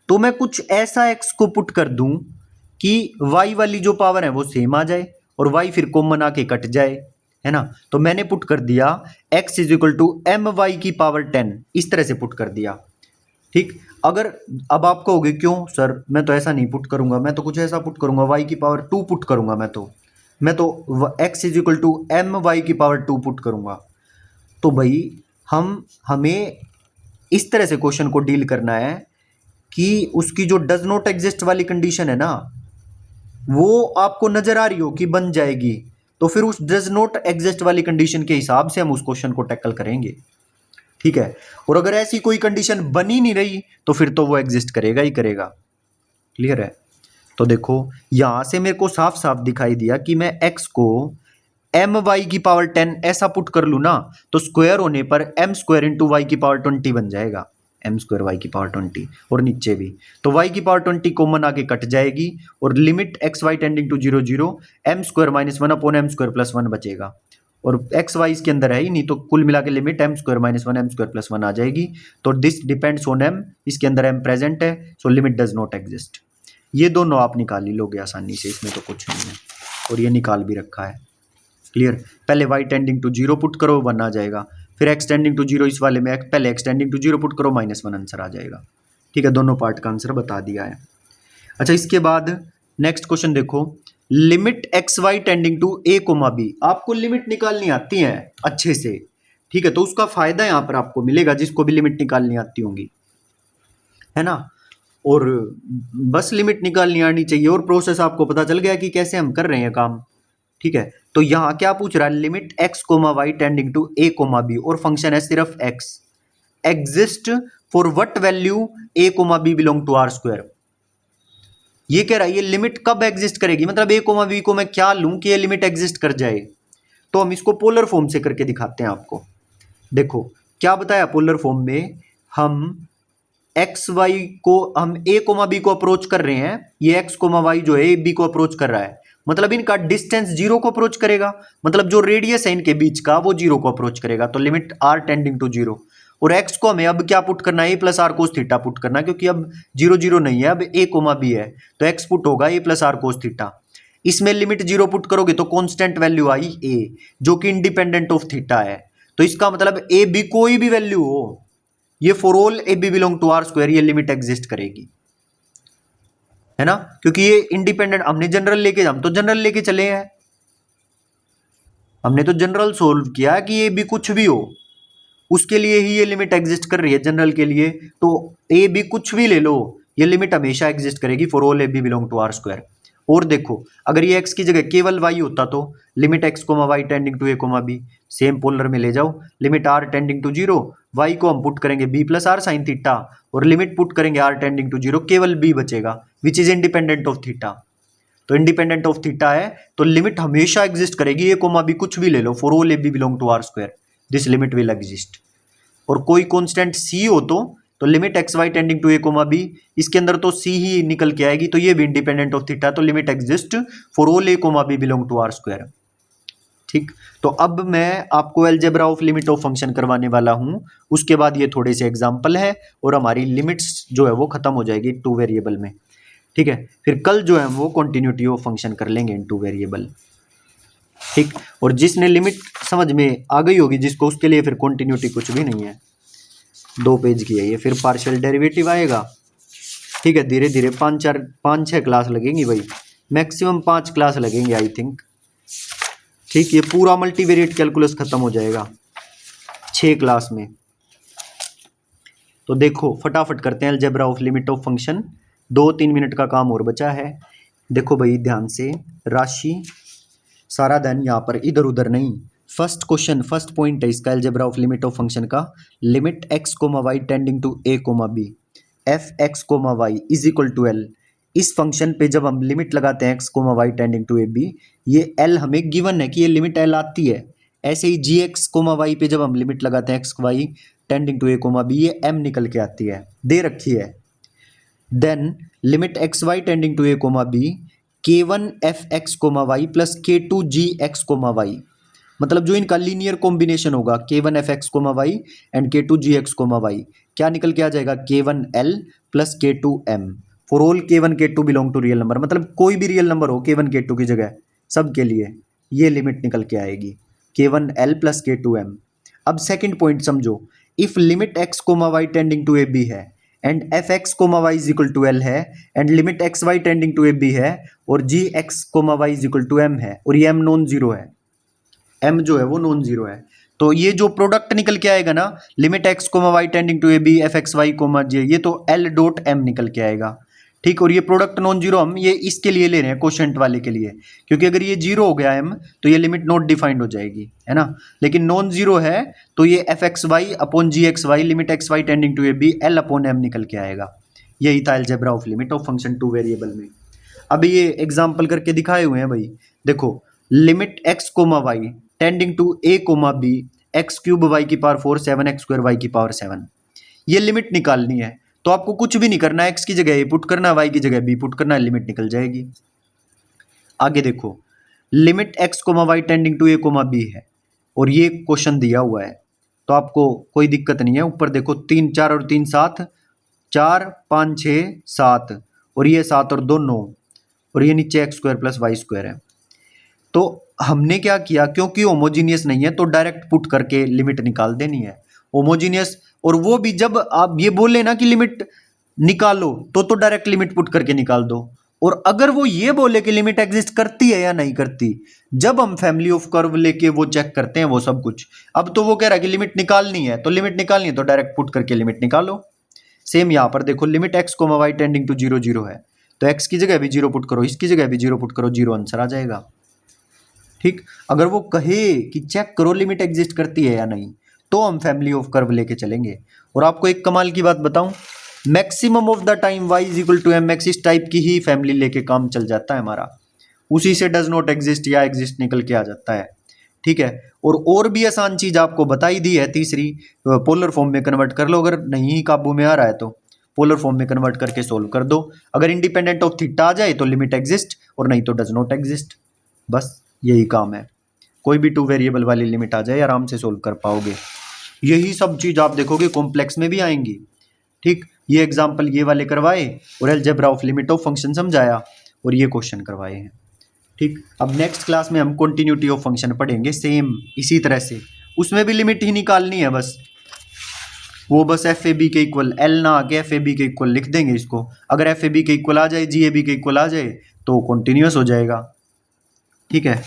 तो मैं कुछ ऐसा x को पुट कर दूं कि y वाली जो पावर है वो सेम आ जाए और y फिर कॉमन आके कट जाए, है ना। तो मैंने पुट कर दिया x is equal to m y की पावर 10, इस तरह से पुट कर दिया। ठीक, अगर अब आप कहोगे क्यों सर, मैं तो ऐसा नहीं पुट करूंगा, मैं तो कुछ ऐसा पुट करूंगा, y की पावर 2 पुट करूंगा, मैं तो x is equal to m y की पावर 2 पुट करूंगा। तो भाई हमें इस तरह से क्वेश्चन को डील करना है कि उसकी जो डज नॉट एग्जिस्ट वाली कंडीशन है ना वो आपको नजर आ रही हो कि बन जाएगी, तो फिर उस डज नॉट एग्जिस्ट वाली कंडीशन के हिसाब से हम उस क्वेश्चन को टैकल करेंगे। ठीक है, और अगर ऐसी कोई कंडीशन बन ही नहीं रही तो फिर तो वो एग्जिस्ट करेगा ही करेगा। क्लियर है। तो देखो यहां से मेरे को साफ साफ दिखाई दिया कि मैं x को एम वाई की पावर 10 ऐसा पुट कर लू ना, तो स्क्वायर होने पर एम स्क्वायर इंटू वाई की पावर 20 बन जाएगा, एम स्क्वायर वाई की पावर 20, और नीचे भी तो वाई की पावर 20 कॉमन आके कट जाएगी, और limit x Y tending to 0 0 m square -1 upon m square plus 1 बचेगा, और एक्स वाई इसके अंदर है ही नहीं, तो कुल मिला के limit m square -1 m square plus 1 आ जाएगी। तो दिस डिपेंड्स ऑन एम, इसके अंदर एम प्रेजेंट है, सो लिमिट डज नॉट एग्जिस्ट। ये दोनों आप निकाल ही लोगे आसानी से, इसमें तो कुछ नहीं है, और ये निकाल भी रखा है। क्लियर, पहले y टेंडिंग टू 0 पुट करो 1 आ जाएगा, फिर x टेंडिंग टू 0 इस वाले में पहले x टेंडिंग टू 0 पुट करो -1 आंसर आ जाएगा। ठीक है, दोनों पार्ट का आंसर बता दिया है। अच्छा, इसके बाद नेक्स्ट क्वेश्चन देखो, limit x Y tending to a, b, आपको लिमिट निकालनी आती है अच्छे से, ठीक है, तो उसका फायदा यहाँ पर आपको मिलेगा जिसको भी लिमिट निकालनी आती होंगी, है ना। और बस लिमिट निकालनी आनी चाहिए और प्रोसेस आपको पता चल गया कि कैसे हम कर रहे हैं काम। ठीक है, तो यहाँ क्या पूछ रहा है, limit x comma Y tending to A comma b, और फंक्शन है सिर्फ x, exist for what value a comma b belong to are square. ये कह रहा है ये लिमिट कब एग्जिस्ट करेगी, मतलब ए कोमा बी को मैं क्या लूं कि ये लिमिट एग्जिस्ट कर जाए। तो हम इसको पोलर फॉर्म से करके दिखाते हैं आपको। देखो क्या बताया पोलर फॉर्म में, हम एक्स वाई को, हम ए कोमा बी को अप्रोच कर रहे हैं, ये एक्स कोमा वाई जो है ए बी को अप्रोच कर रहा है, मतलब इनका डिस्टेंस जीरो को अप्रोच करेगा, मतलब जो रेडियस है इनके बीच का वो जीरो को अप्रोच करेगा, तो limit are tending to zero. और एक्स को हमें अब क्या पुट करना है, A plus are cos theta put करना है, क्योंकि अब जीरो जीरो नहीं है, अब ए कोमा बी है, तो एक्स पुट होगा A plus are cos theta. इसमें लिमिट जीरो पुट करोगे तो कांस्टेंट वैल्यू आई ए, जो कि इंडिपेंडेंट ऑफ थीटा है, तो इसका मतलब ए बी कोई भी वैल्यू हो, ये for all A B belong to are square ये लिमिट एग्जिस्ट करेगी, है ना, क्योंकि ये इंडिपेंडेंट, हमने जनरल लेके, हम तो जनरल लेके चले हैं, हमने तो जनरल सोल्व किया कि ए बी कुछ भी हो उसके लिए ही ये लिमिट एग्जिस्ट कर रही है जनरल के लिए, तो ए बी कुछ भी ले लो ये लिमिट हमेशा एग्जिस्ट करेगी for all A B belong to are square. और देखो अगर ये x की जगह केवल y होता तो limit x comma Y tending to A comma b, same polar में ले जाओ, limit r tending to zero, y को हम पुट करेंगे b plus are sign theta, और लिमिट पुट करेंगे r टेंडिंग टू जीरो, केवल b बचेगा which is independent of theta. तो इंडिपेंडेंट ऑफ थीटा है तो लिमिट हमेशा एग्जिस्ट करेगी, ए कोमा बी कुछ भी ले लो, for all A B belong to are square this limit will exist. और कोई कांस्टेंट c हो तो limit x Y tending to A comma B, इसके अंदर तो c ही निकल के आएगी, तो ये भी इंडिपेंडेंट ऑफ थीटा, तो limit exist for all a comma b belong to are square. ठीक, तो अब मैं आपको algebra of limit of function करवाने वाला हूं, उसके बाद ये थोड़े से एग्जांपल है और हमारी लिमिट्स जो है वो खत्म हो जाएगी टू वेरिएबल में। ठीक है, फिर कल जो है वो कंटिन्यूटी ऑफ फंक्शन कर लेंगे इन टू वेरिएबल। ठीक, और जिसने लिमिट समझ में आ गई होगी जिसको, उसके लिए फिर कंटिन्यूटी कुछ भी नहीं है, 2 पेज की है ये, फिर पार्शियल डेरिवेटिव आएगा। ठीक है, धीरे धीरे 5-6 क्लास लगेंगी भाई, मैक्सिमम 5 क्लास लगेंगे आई थिंक। ठीक, ये पूरा मल्टीवेरिएट कैलकुलस खत्म हो जाएगा 6 क्लास में। तो देखो फटाफट करते हैं algebra of limit of function, 2-3 minute का काम और बचा है। देखो भाई ध्यान से, राशि सारा दिन यहाँ पर इधर उधर नहीं, फर्स्ट क्वेश्चन फर्स्ट पॉइंट है इसका algebra of limit of function का, limit x comma Y tending to A comma B F x comma Y is equal to L. इस फंक्शन पे जब हम लिमिट लगाते हैं X comma Y tending to A B, ये L हमें given है कि ये लिमिट एल आती है। ऐसे ही जी एक्स कोमा वाई पे जब हम लिमिट लगाते हैं X Y tending to A comma b, ये एम निकल के आती है, दे रखी है। Then limit x Y tending to A comma b k1 f x comma y plus k2 g x comma y, मतलब जो इनका लीनियर कॉम्बिनेशन होगा k1 f x comma y and k2 g x comma y, क्या निकल के आ जाएगा k1 l plus k2 m for all k1 k2 belong to real number, मतलब कोई भी रियल नंबर हो k1 k2 की जगह सब के लिए ये लिमिट निकल के आएगी k1 l plus k2 m। अब सेकंड पॉइंट समझो, if limit x comma Y tending to A B है and F x comma Y is equal to L है and limit x Y tending to A B है और G x comma Y is equal to M है और ये M non zero है, M जो है वो नॉन जीरो है, तो ये जो प्रोडक्ट निकल के आएगा ना, limit x comma Y tending to A B F x Y comma J, ये तो एल डॉट एम निकल के आएगा। ठीक, और ये प्रोडक्ट नॉन जीरो हम ये इसके लिए ले रहे हैं क्वोशंट वाले के लिए, क्योंकि अगर ये जीरो हो गया एम तो ये लिमिट नॉट डिफाइंड हो जाएगी, है ना, लेकिन नॉन जीरो है तो ये f x y upon g x y limit x Y tending to A b l upon m निकल के आएगा। यही था algebra of limit of function two variable में। अब ये एग्जाम्पल करके दिखाए हुए हैं भाई, देखो limit x comma Y tending to A comma b x cube y की पावर 4 7 एक्स स्क्वायर वाई की पावर 7, ये लिमिट निकालनी है, तो आपको कुछ भी नहीं करना है, एक्स की जगह ए पुट करना है, वाई की जगह बी पुट करना है, लिमिट निकल जाएगी। आगे देखो limit x comma Y tending to A comma b है और ये क्वेश्चन दिया हुआ है, तो आपको कोई दिक्कत नहीं है, ऊपर देखो 3 4 और 3 7, 4 5 6 7 और ये 7 और 2 9 और ये नीचे x square plus Y square है। तो हमने क्या किया, क्योंकि होमोजीनियस नहीं है तो डायरेक्ट पुट करके लिमिट निकाल देनी है होमोजीनियस, और वो भी जब आप ये बोले ना कि लिमिट निकालो तो डायरेक्ट लिमिट पुट करके निकाल दो, और अगर वो ये बोले कि लिमिट एग्जिस्ट करती है या नहीं करती, जब हम फैमिली ऑफ कर्व लेके वो चेक करते हैं वो सब कुछ। अब तो वो कह रहा है कि लिमिट निकालनी है, तो लिमिट निकालनी है तो डायरेक्ट पुट करके लिमिट निकालो। सेम यहाँ पर देखो, limit x comma Y tending to 0 0 है, तो एक्स की जगह भी 0 पुट करो, इसकी जगह भी 0 पुट करो, 0 आंसर आ जाएगा। ठीक, अगर वो कहे कि चेक करो लिमिट एग्जिस्ट करती है या नहीं, तो हम फैमिली ऑफ कर्व लेके चलेंगे। और आपको एक कमाल की बात बताऊं, maximum of the time y is equal to m x, इस टाइप की ही फैमिली लेके काम चल जाता है हमारा, उसी से डज नॉट एग्जिस्ट या एग्जिस्ट निकल के आ जाता है। ठीक है, और भी आसान चीज आपको बताई दी है तीसरी, पोलर फॉर्म में कन्वर्ट कर लो, अगर नहीं काबू में आ रहा है तो पोलर फॉर्म में कन्वर्ट करके सोल्व कर दो। अगर इंडिपेंडेंट ऑफ थीटा आ जाए तो लिमिट एग्जिस्ट, और नहीं तो डज नॉट एग्जिस्ट। बस यही काम है, कोई भी 2 वेरिएबल वाली लिमिट आ जाए आराम से सोल्व कर पाओगे। यही सब चीज आप देखोगे कॉम्प्लेक्स में भी आएंगी। ठीक, ये एग्जाम्पल ये वाले करवाए और algebra of limit of function समझाया और ये क्वेश्चन करवाए हैं। ठीक, अब नेक्स्ट क्लास में हम कंटिन्यूटी ऑफ फंक्शन पढ़ेंगे सेम इसी तरह से, उसमें भी लिमिट ही निकालनी है बस। वो बस एफ ए बी के इक्वल, एल ना आके एफ ए बी के इक्वल लिख देंगे इसको। अगर एफ ए बी के इक्वल आ जाए, जी ए बी के इक्वल आ जाए तो कॉन्टिन्यूस हो जाएगा। ठीक है,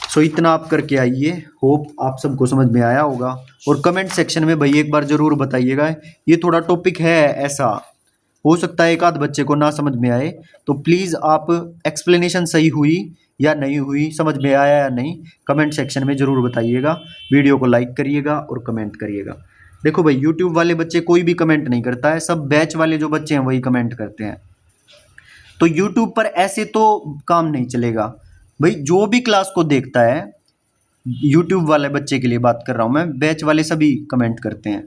सो इतना आप करके आइए, होप आप सबको समझ में आया होगा। और कमेंट सेक्शन में भाई एक बार जरूर बताइएगा, ये थोड़ा टॉपिक है ऐसा, हो सकता है एक आध बच्चे को ना समझ में आए, तो प्लीज़ आप एक्सप्लेनेशन सही हुई या नहीं हुई, समझ में आया या नहीं, कमेंट सेक्शन में ज़रूर बताइएगा। वीडियो को लाइक करिएगा और कमेंट करिएगा। देखो भाई, यूट्यूब वाले बच्चे कोई भी कमेंट नहीं करता है, सब बैच वाले जो बच्चे हैं वही कमेंट करते हैं। तो यूट्यूब पर ऐसे तो काम नहीं चलेगा भाई, जो भी क्लास को देखता है, यूट्यूब वाले बच्चे के लिए बात कर रहा हूँ मैं, बैच वाले सभी कमेंट करते हैं।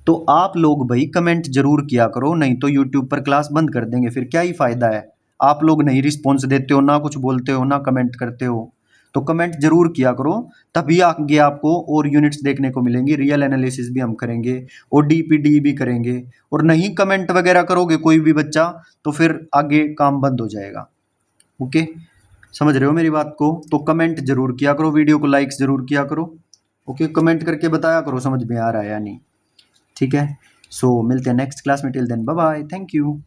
तो आप लोग भाई कमेंट जरूर किया करो, नहीं तो यूट्यूब पर क्लास बंद कर देंगे, फिर क्या ही फायदा है। आप लोग नहीं रिस्पॉन्स देते हो, ना कुछ बोलते हो, ना कमेंट करते हो, तो कमेंट जरूर किया करो, तभी आगे आपको और यूनिट्स देखने को मिलेंगी। रियल एनालिसिस भी हम करेंगे और डीपीडी भी करेंगे। और नहीं कमेंट वगैरह करोगे कोई भी बच्चा, तो फिर आगे काम बंद हो जाएगा। ओके, समझ रहे हो मेरी बात को? तो कमेंट जरूर किया करो, वीडियो को लाइक्स जरूर किया करो। ओके, कमेंट करके बताया करो समझ में आ रहा है या नहीं। ठीक है, सो मिलते हैं नेक्स्ट क्लास में, till then bye bye, thank you.